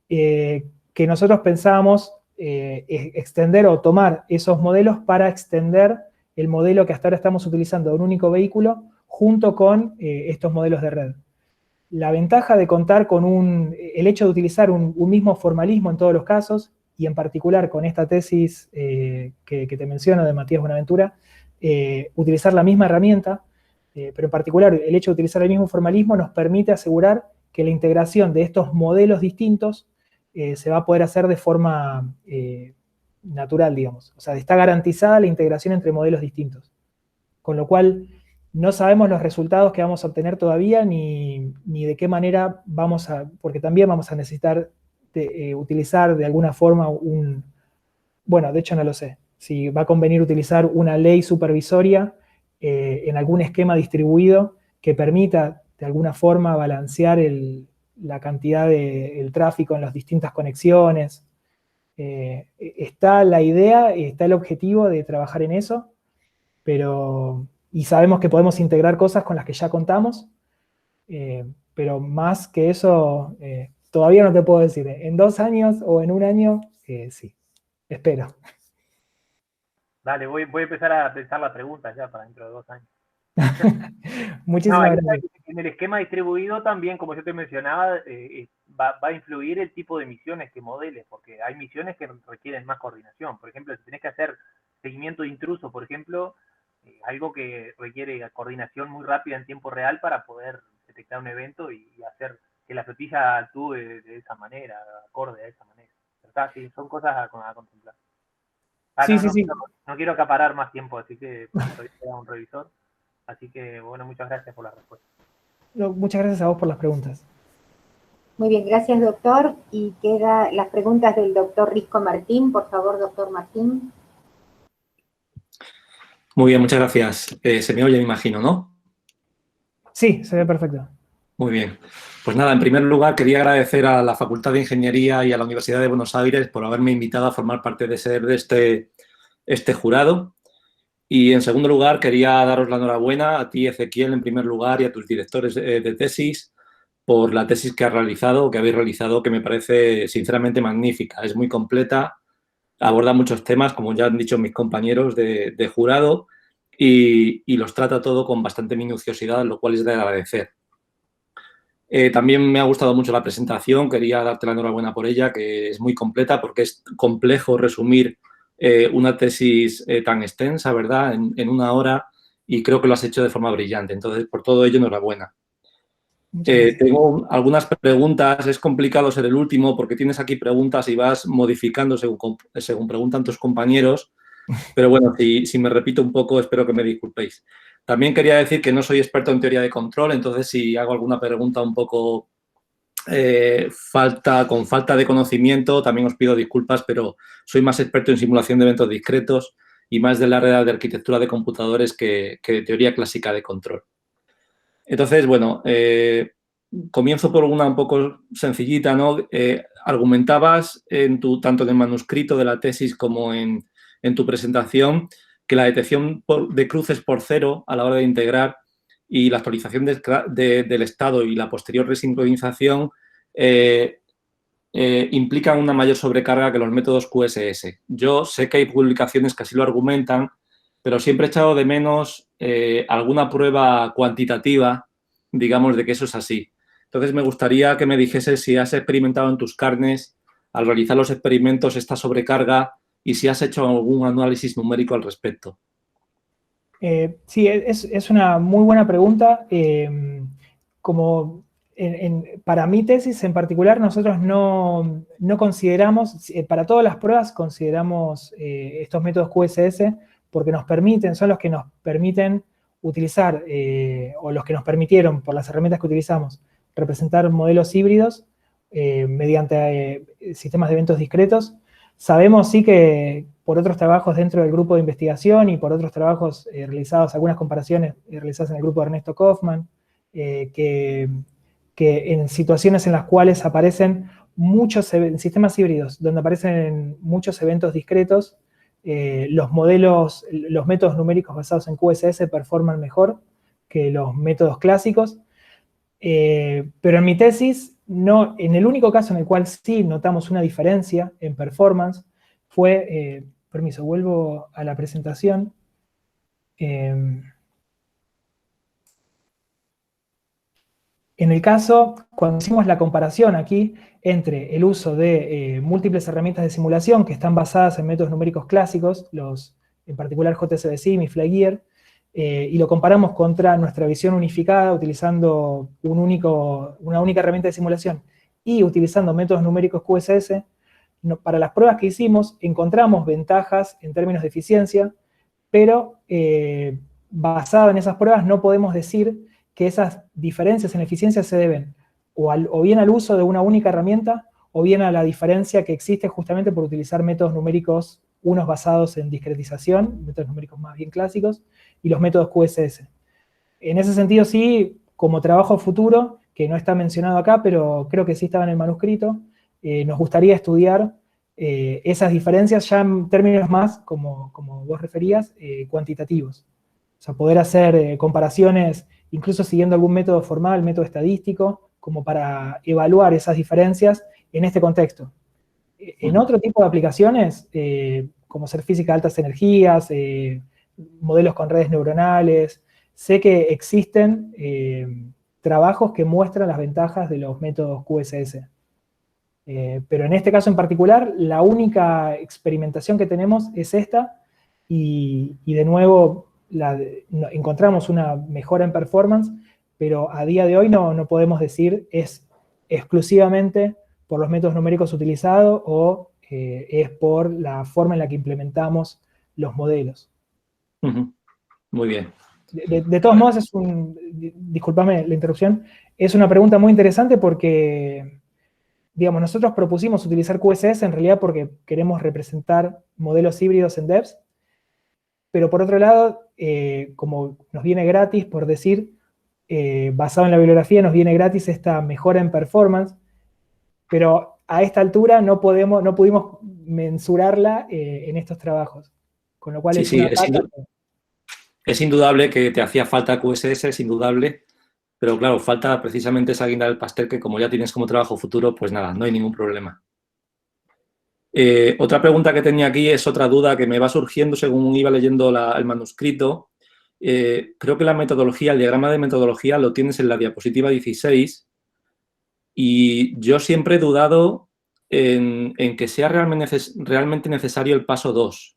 que nosotros pensábamos extender o tomar esos modelos para extender el modelo que hasta ahora estamos utilizando de un único vehículo junto con estos modelos de red. La ventaja de contar con el hecho de utilizar un mismo formalismo en todos los casos, y en particular con esta tesis que te menciono de Matías Buenaventura, utilizar la misma herramienta, pero en particular el hecho de utilizar el mismo formalismo nos permite asegurar que la integración de estos modelos distintos se va a poder hacer de forma natural, digamos. O sea, está garantizada la integración entre modelos distintos. Con lo cual, no sabemos los resultados que vamos a obtener todavía, ni de qué manera porque también vamos a necesitar utilizar de alguna forma bueno, de hecho no lo sé, si va a convenir utilizar una ley supervisoria en algún esquema distribuido que permita de alguna forma balancear la cantidad del tráfico en las distintas conexiones. Está la idea, está el objetivo de trabajar en eso, y sabemos que podemos integrar cosas con las que ya contamos, pero más que eso, todavía no te puedo decir. En 2 años o en 1 año, sí, espero. Dale, voy a empezar a pensar las preguntas ya para dentro de 2 años. Muchísimas gracias. En el esquema distribuido también, como yo te mencionaba, va a influir el tipo de misiones que modeles, porque hay misiones que requieren más coordinación. Por ejemplo, si tenés que hacer seguimiento de intruso, por ejemplo, algo que requiere coordinación muy rápida en tiempo real para poder detectar un evento y hacer que la flotilla actúe de esa manera, acorde a esa manera. ¿Verdad? Sí, son cosas a contemplar. Sí, sí. No quiero acaparar más tiempo, así que soy un revisor. Así que, bueno, muchas gracias por la respuesta. Muchas gracias a vos por las preguntas. Muy bien, gracias, doctor. Y quedan las preguntas del doctor Risco Martín. Por favor, doctor Martín. Muy bien, muchas gracias. Se me oye, me imagino, ¿no? Sí, se ve perfecto. Muy bien. Pues nada, en primer lugar quería agradecer a la Facultad de Ingeniería y a la Universidad de Buenos Aires por haberme invitado a formar parte de este jurado. Y en segundo lugar quería daros la enhorabuena a ti, Ezequiel, en primer lugar, y a tus directores de tesis por la tesis que has realizado, que habéis realizado, que me parece sinceramente magnífica. Es muy completa, aborda muchos temas, como ya han dicho mis compañeros de jurado, y los trata todo con bastante minuciosidad, lo cual es de agradecer. También me ha gustado mucho la presentación, quería darte la enhorabuena por ella, que es muy completa porque es complejo resumir una tesis tan extensa, ¿verdad?, en una hora, y creo que lo has hecho de forma brillante. Entonces, por todo ello, enhorabuena. Tengo algunas preguntas, es complicado ser el último porque tienes aquí preguntas y vas modificando según preguntan tus compañeros, pero bueno, si me repito un poco, espero que me disculpéis. También quería decir que no soy experto en teoría de control, entonces si hago alguna pregunta un poco con falta de conocimiento, también os pido disculpas, pero soy más experto en simulación de eventos discretos y más del área de arquitectura de computadores que de teoría clásica de control. Entonces, bueno, comienzo por una un poco sencillita, ¿no? Argumentabas tanto en el manuscrito de la tesis como en tu presentación que la detección de cruces por cero a la hora de integrar y la actualización del estado y la posterior resincronización implican una mayor sobrecarga que los métodos QSS. Yo sé que hay publicaciones que así lo argumentan, pero siempre he echado de menos alguna prueba cuantitativa, digamos, de que eso es así. Entonces, me gustaría que me dijese si has experimentado en tus carnes, al realizar los experimentos, esta sobrecarga y si has hecho algún análisis numérico al respecto. Sí, es una muy buena pregunta. Para mi tesis en particular, nosotros no consideramos, para todas las pruebas consideramos estos métodos QSS porque son los que nos permiten utilizar, o los que nos permitieron, por las herramientas que utilizamos, representar modelos híbridos mediante sistemas de eventos discretos. Sabemos sí que por otros trabajos dentro del grupo de investigación y por otros trabajos realizados, algunas comparaciones realizadas en el grupo de Ernesto Kaufman, que en situaciones en las cuales aparecen sistemas híbridos, donde aparecen muchos eventos discretos, los métodos numéricos basados en QSS performan mejor que los métodos clásicos. Pero en mi tesis, en el único caso en el cual sí notamos una diferencia en performance fue, permiso, vuelvo a la presentación. En el caso, cuando hicimos la comparación aquí entre el uso de múltiples herramientas de simulación que están basadas en métodos numéricos clásicos, en particular JSBSIM y Flygear, y lo comparamos contra nuestra visión unificada utilizando una única herramienta de simulación y utilizando métodos numéricos QSS, para las pruebas que hicimos encontramos ventajas en términos de eficiencia, pero basado en esas pruebas no podemos decir que esas diferencias en eficiencia se deben o bien al uso de una única herramienta o bien a la diferencia que existe justamente por utilizar métodos numéricos, unos basados en discretización, métodos numéricos más bien clásicos, y los métodos QSS. En ese sentido sí, como trabajo futuro, que no está mencionado acá, pero creo que sí estaba en el manuscrito, nos gustaría estudiar esas diferencias ya en términos más, como vos referías, cuantitativos. O sea, poder hacer comparaciones, incluso siguiendo algún método formal, método estadístico, como para evaluar esas diferencias en este contexto. En otro tipo de aplicaciones, como ser física de altas energías, modelos con redes neuronales, sé que existen trabajos que muestran las ventajas de los métodos QSS. Pero en este caso en particular, la única experimentación que tenemos es esta, y de nuevo encontramos una mejora en performance, pero a día de hoy no podemos decir es exclusivamente por los métodos numéricos utilizados o es por la forma en la que implementamos los modelos. Muy bien. De todos modos, discúlpame la interrupción, es una pregunta muy interesante porque, digamos, nosotros propusimos utilizar QSS en realidad porque queremos representar modelos híbridos en DEVS, pero por otro lado, como nos viene gratis, por decir, basado en la bibliografía, nos viene gratis esta mejora en performance, pero a esta altura no pudimos mensurarla en estos trabajos. Con lo cual es indudable que te hacía falta QSS, es indudable, pero claro, falta precisamente esa guinda del pastel que como ya tienes como trabajo futuro, pues nada, no hay ningún problema. Otra pregunta que tenía aquí es otra duda que me va surgiendo según iba leyendo el manuscrito. Creo que la metodología, el diagrama de metodología lo tienes en la diapositiva 16 y yo siempre he dudado en que sea realmente necesario el paso 2.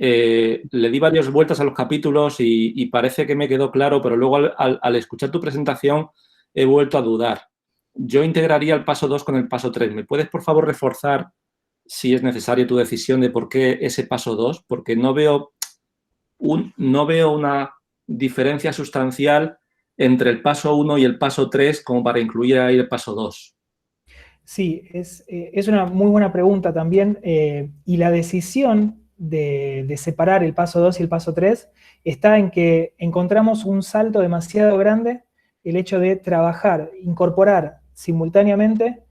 Le di varias vueltas a los capítulos y parece que me quedó claro, pero luego al escuchar tu presentación he vuelto a dudar. Yo integraría el paso 2 con el paso 3. ¿Me puedes, por favor, reforzar si es necesaria tu decisión de por qué ese paso 2? Porque no veo una diferencia sustancial entre el paso 1 y el paso 3 como para incluir ahí el paso 2. Sí, es una muy buena pregunta también, y la decisión de separar el paso 2 y el paso 3 está en que encontramos un salto demasiado grande, el hecho de trabajar, incorporar simultáneamente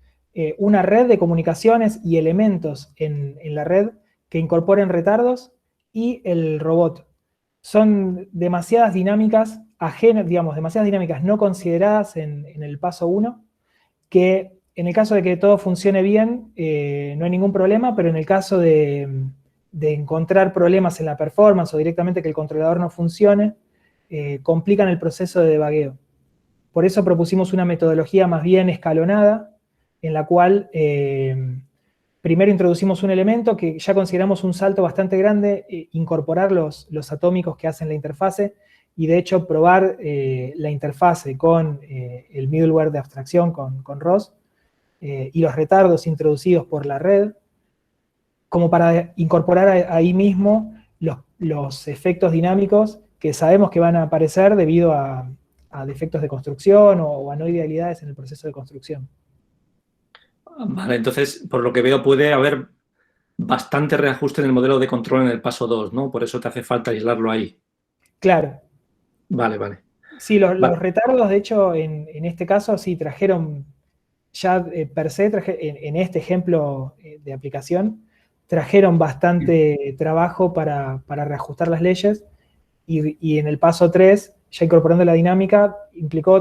una red de comunicaciones y elementos en la red que incorporen retardos y el robot. Son demasiadas dinámicas ajenas, digamos, demasiadas dinámicas no consideradas en el paso 1, que en el caso de que todo funcione bien, no hay ningún problema, pero en el caso de encontrar problemas en la performance o directamente que el controlador no funcione, complican el proceso de debugueo. Por eso propusimos una metodología más bien escalonada, en la cual primero introducimos un elemento que ya consideramos un salto bastante grande, incorporar los atómicos que hacen la interfase, y de hecho probar la interfase con el middleware de abstracción, con ROS, y los retardos introducidos por la red, como para incorporar ahí mismo los efectos dinámicos que sabemos que van a aparecer debido a defectos de construcción o a no idealidades en el proceso de construcción. Vale, entonces, por lo que veo, puede haber bastante reajuste en el modelo de control en el paso 2, ¿no? Por eso te hace falta aislarlo ahí. Claro. Vale, vale. Sí, los retardos, de hecho, en este caso, sí trajeron, ya per se, en este ejemplo de aplicación, trajeron bastante trabajo para reajustar las leyes, y en el paso 3, ya incorporando la dinámica, implicó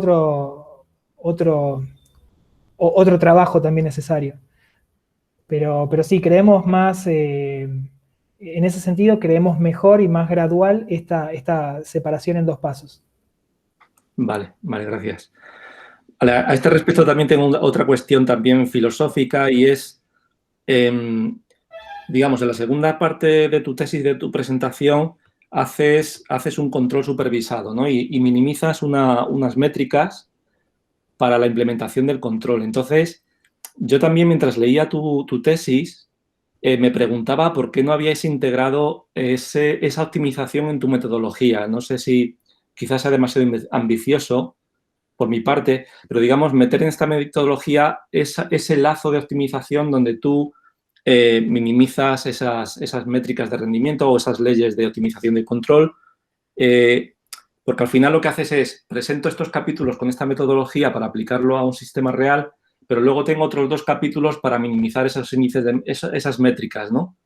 otro trabajo también necesario. Pero sí, creemos más, en ese sentido, creemos mejor y más gradual esta separación en dos pasos. Vale, vale, gracias. A este respecto también tengo otra cuestión también filosófica y es, digamos, en la segunda parte de tu tesis, de tu presentación, haces un control supervisado, ¿no? Y minimizas unas métricas para la implementación del control. Entonces, yo también mientras leía tu tesis, me preguntaba por qué no habíais integrado esa optimización en tu metodología. No sé si quizás sea demasiado ambicioso por mi parte, pero digamos, meter en esta metodología ese lazo de optimización donde tú minimizas esas métricas de rendimiento o esas leyes de optimización de control, porque al final lo que haces es, presento estos capítulos con esta metodología para aplicarlo a un sistema real, pero luego tengo otros 2 capítulos para minimizar esos índices, esas métricas, ¿no?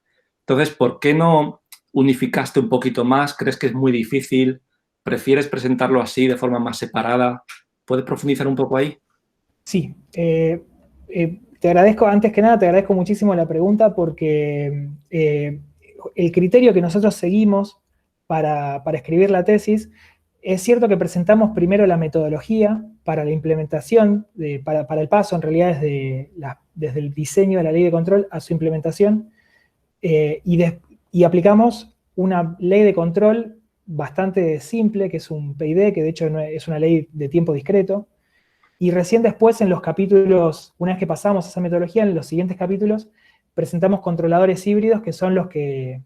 Entonces, ¿por qué no unificaste un poquito más? ¿Crees que es muy difícil? ¿Prefieres presentarlo así, de forma más separada? ¿Puedes profundizar un poco ahí? Sí. Te agradezco, antes que nada, te agradezco muchísimo la pregunta porque el criterio que nosotros seguimos para escribir la tesis, es cierto que presentamos primero la metodología para la implementación, para el paso en realidad desde el diseño de la ley de control a su implementación, y aplicamos una ley de control bastante simple, que es un PID, que de hecho es una ley de tiempo discreto, y recién después en los capítulos, una vez que pasamos esa metodología, en los siguientes capítulos presentamos controladores híbridos, que son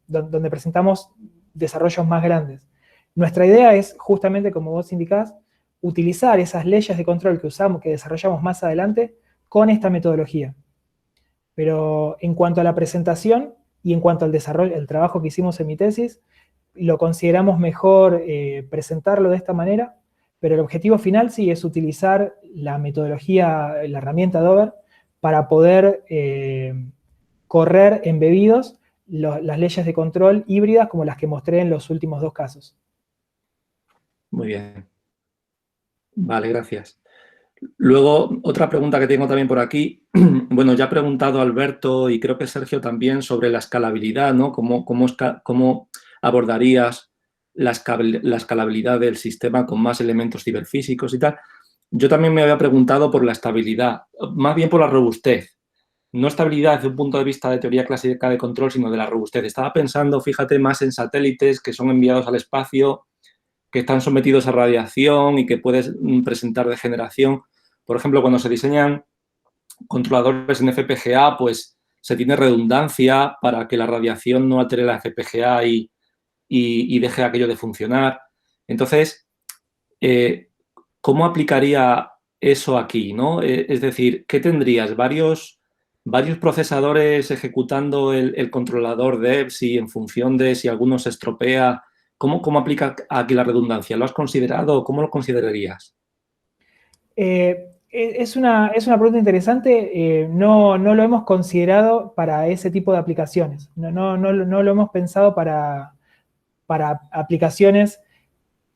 donde presentamos desarrollos más grandes. Nuestra idea es, justamente como vos indicás, utilizar esas leyes de control que desarrollamos más adelante, con esta metodología. Pero en cuanto a la presentación y en cuanto al desarrollo, el trabajo que hicimos en mi tesis, lo consideramos mejor presentarlo de esta manera, pero el objetivo final sí es utilizar la metodología, la herramienta Dover, para poder correr embebidos las leyes de control híbridas como las que mostré en los últimos 2 casos. Muy bien. Vale, gracias. Luego, otra pregunta que tengo también por aquí. Bueno, ya ha preguntado Alberto y creo que Sergio también sobre la escalabilidad, ¿no? ¿Cómo abordarías la escalabilidad del sistema con más elementos ciberfísicos y tal? Yo también me había preguntado por la estabilidad, más bien por la robustez. No estabilidad desde un punto de vista de teoría clásica de control, sino de la robustez. Estaba pensando, fíjate, más en satélites que son enviados al espacio, que están sometidos a radiación y que puedes presentar degeneración. Por ejemplo, cuando se diseñan controladores en FPGA, pues se tiene redundancia para que la radiación no altere la FPGA y deje aquello de funcionar. Entonces, ¿cómo aplicaría eso aquí, ¿no? Es decir, ¿qué tendrías? ¿Varios procesadores ejecutando el controlador DEVS y en función de si alguno se estropea? ¿Cómo aplica aquí la redundancia? ¿Lo has considerado o cómo lo considerarías? Es una pregunta interesante. No lo hemos considerado para ese tipo de aplicaciones. No lo hemos pensado para aplicaciones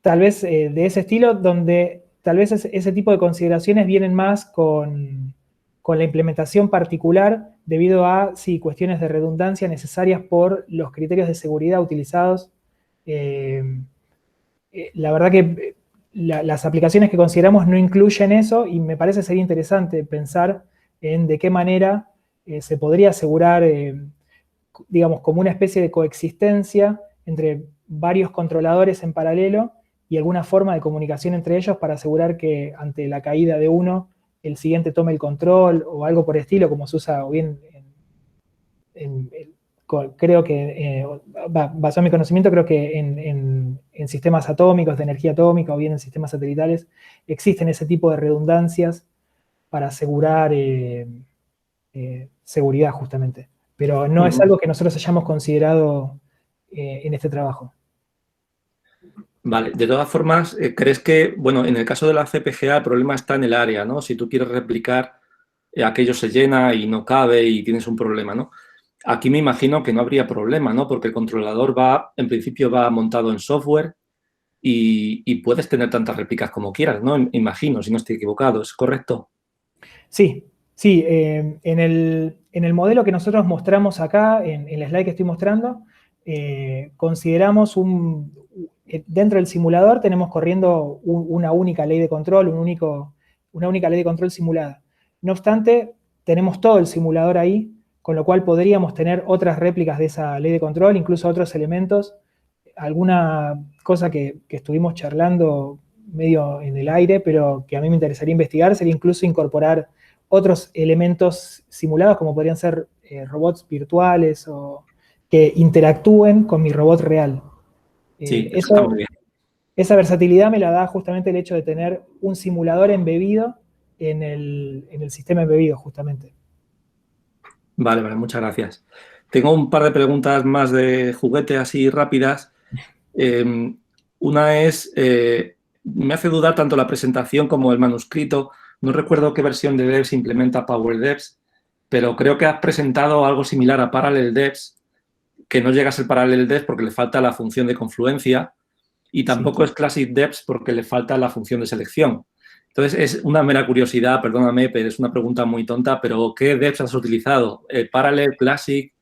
tal vez de ese estilo, donde tal vez ese tipo de consideraciones vienen más con la implementación particular debido a, sí, cuestiones de redundancia necesarias por los criterios de seguridad utilizados. La verdad que las aplicaciones que consideramos no incluyen eso y me parece sería interesante pensar en de qué manera se podría asegurar, digamos, como una especie de coexistencia entre varios controladores en paralelo y alguna forma de comunicación entre ellos para asegurar que ante la caída de uno, el siguiente tome el control o algo por el estilo, como se usa o bien creo que, basado en mi conocimiento, creo que en sistemas atómicos, de energía atómica o bien en sistemas satelitales, existen ese tipo de redundancias para asegurar seguridad justamente. Pero no es algo que nosotros hayamos considerado en este trabajo. Vale, de todas formas, ¿crees que, bueno, en el caso de la CPGA el problema está en el área, ¿no? Si tú quieres replicar, aquello se llena y no cabe y tienes un problema, ¿no? Aquí me imagino que no habría problema, ¿no? Porque el controlador en principio va montado en software y puedes tener tantas réplicas como quieras, ¿no? Imagino, si no estoy equivocado, ¿es correcto? Sí. En el modelo que nosotros mostramos acá, en la slide que estoy mostrando, consideramos dentro del simulador tenemos corriendo una única ley de control, una única ley de control simulada. No obstante, tenemos todo el simulador ahí, con lo cual podríamos tener otras réplicas de esa ley de control, incluso otros elementos. Alguna cosa que estuvimos charlando medio en el aire, pero que a mí me interesaría investigar, sería incluso incorporar otros elementos simulados, como podrían ser robots virtuales o que interactúen con mi robot real. Sí, eso está muy bien. Esa versatilidad me la da justamente el hecho de tener un simulador embebido en el sistema embebido, justamente. Vale, muchas gracias. Tengo un par de preguntas más de juguete así rápidas. Una es, me hace dudar tanto la presentación como el manuscrito. No recuerdo qué versión de DEVS implementa PowerDevs, pero creo que has presentado algo similar a ParallelDevs, que no llega a ser ParallelDevs porque le falta la función de confluencia y tampoco es ClassicDevs porque le falta la función de selección. Entonces, es una mera curiosidad, perdóname, pero es una pregunta muy tonta, pero ¿qué devs has utilizado? ¿Parallel, Classic?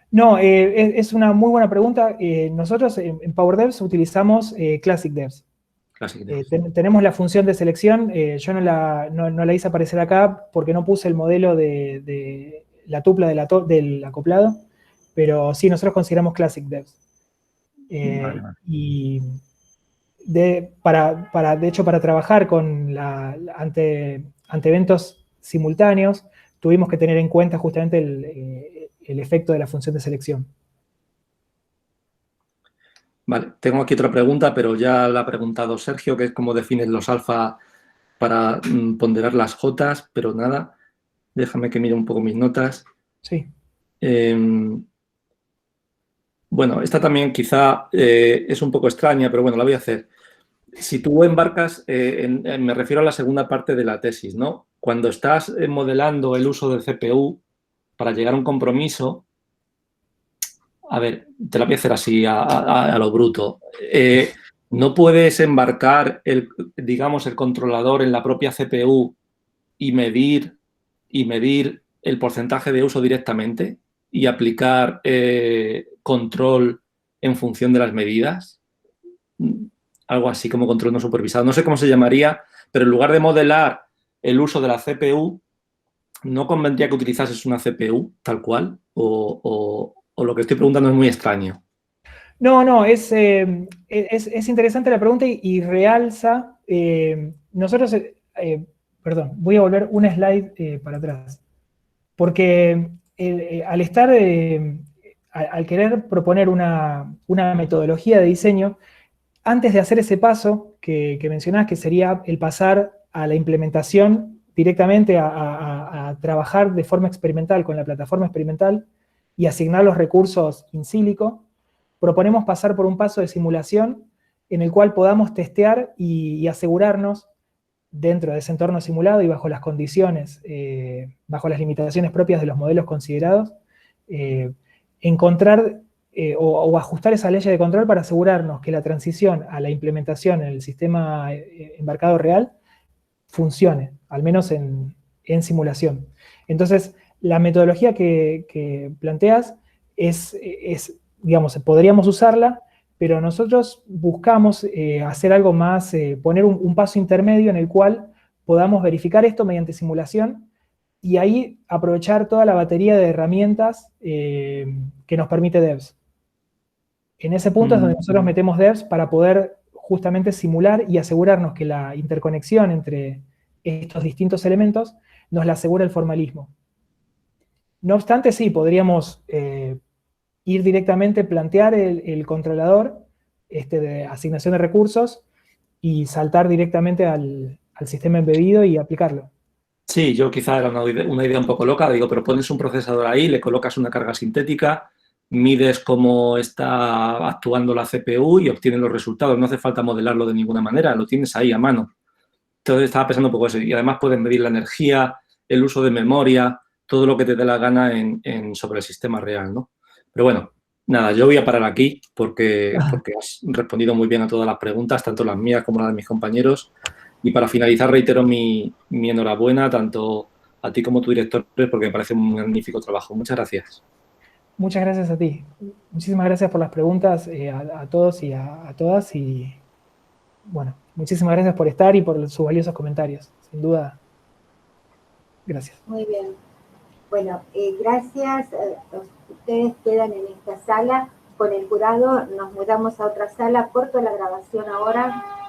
No, es una muy buena pregunta. Nosotros en PowerDevs utilizamos ClassicDevs. Tenemos la función de selección. Yo no la hice aparecer acá porque no puse el modelo de la tupla del acoplado, pero sí, nosotros consideramos ClassicDevs. Vale. Y de hecho, para trabajar ante eventos simultáneos, tuvimos que tener en cuenta justamente el efecto de la función de selección. Vale, tengo aquí otra pregunta, pero ya la ha preguntado Sergio, que es cómo defines los alfa para ponderar las jotas, pero nada, déjame que mire un poco mis notas. Sí. Bueno, esta también quizá es un poco extraña, pero bueno, la voy a hacer. Si tú embarcas, me refiero a la segunda parte de la tesis, ¿no? Cuando estás modelando el uso del CPU para llegar a un compromiso, a ver, te la voy a hacer así a lo bruto. ¿no puedes embarcar digamos, el controlador en la propia CPU y medir el porcentaje de uso directamente y aplicar control en función de las medidas? Algo así como control no supervisado. No sé cómo se llamaría, pero en lugar de modelar el uso de la CPU, ¿no convendría que utilizases una CPU tal cual? ¿O lo que estoy preguntando es muy extraño? No, es interesante la pregunta y realza, nosotros, perdón, voy a volver un slide para atrás, porque al estar, al querer proponer una metodología de diseño, antes de hacer ese paso que mencionás, que sería el pasar a la implementación directamente a trabajar de forma experimental con la plataforma experimental y asignar los recursos in silico, proponemos pasar por un paso de simulación en el cual podamos testear y asegurarnos dentro de ese entorno simulado y bajo las condiciones, bajo las limitaciones propias de los modelos considerados, encontrar o ajustar esa ley de control para asegurarnos que la transición a la implementación en el sistema embarcado real funcione, al menos en simulación. Entonces, la metodología que planteas es, digamos, podríamos usarla, pero nosotros buscamos hacer algo más, poner un paso intermedio en el cual podamos verificar esto mediante simulación y ahí aprovechar toda la batería de herramientas que nos permite Devs. En ese punto es donde nosotros metemos Devs para poder justamente simular y asegurarnos que la interconexión entre estos distintos elementos nos la asegura el formalismo. No obstante, sí, podríamos ir directamente, plantear el controlador de asignación de recursos y saltar directamente al sistema embebido y aplicarlo. Sí, yo quizá era una idea un poco loca, digo, pero pones un procesador ahí, le colocas una carga sintética, mides cómo está actuando la CPU y obtienes los resultados. No hace falta modelarlo de ninguna manera, lo tienes ahí a mano. Entonces estaba pensando un poco eso. Y además puedes medir la energía, el uso de memoria, todo lo que te dé la gana sobre el sistema real, ¿no? Pero bueno, nada, yo voy a parar aquí porque has respondido muy bien a todas las preguntas, tanto las mías como las de mis compañeros. Y para finalizar, reitero mi enhorabuena tanto a ti como a tu director, porque me parece un magnífico trabajo. Muchas gracias. Muchas gracias a ti. Muchísimas gracias por las preguntas a todos y a todas. Y bueno, muchísimas gracias por estar y por sus valiosos comentarios. Sin duda, gracias. Muy bien. Bueno, gracias. Ustedes quedan en esta sala con el jurado. Nos mudamos a otra sala. Corto la grabación ahora.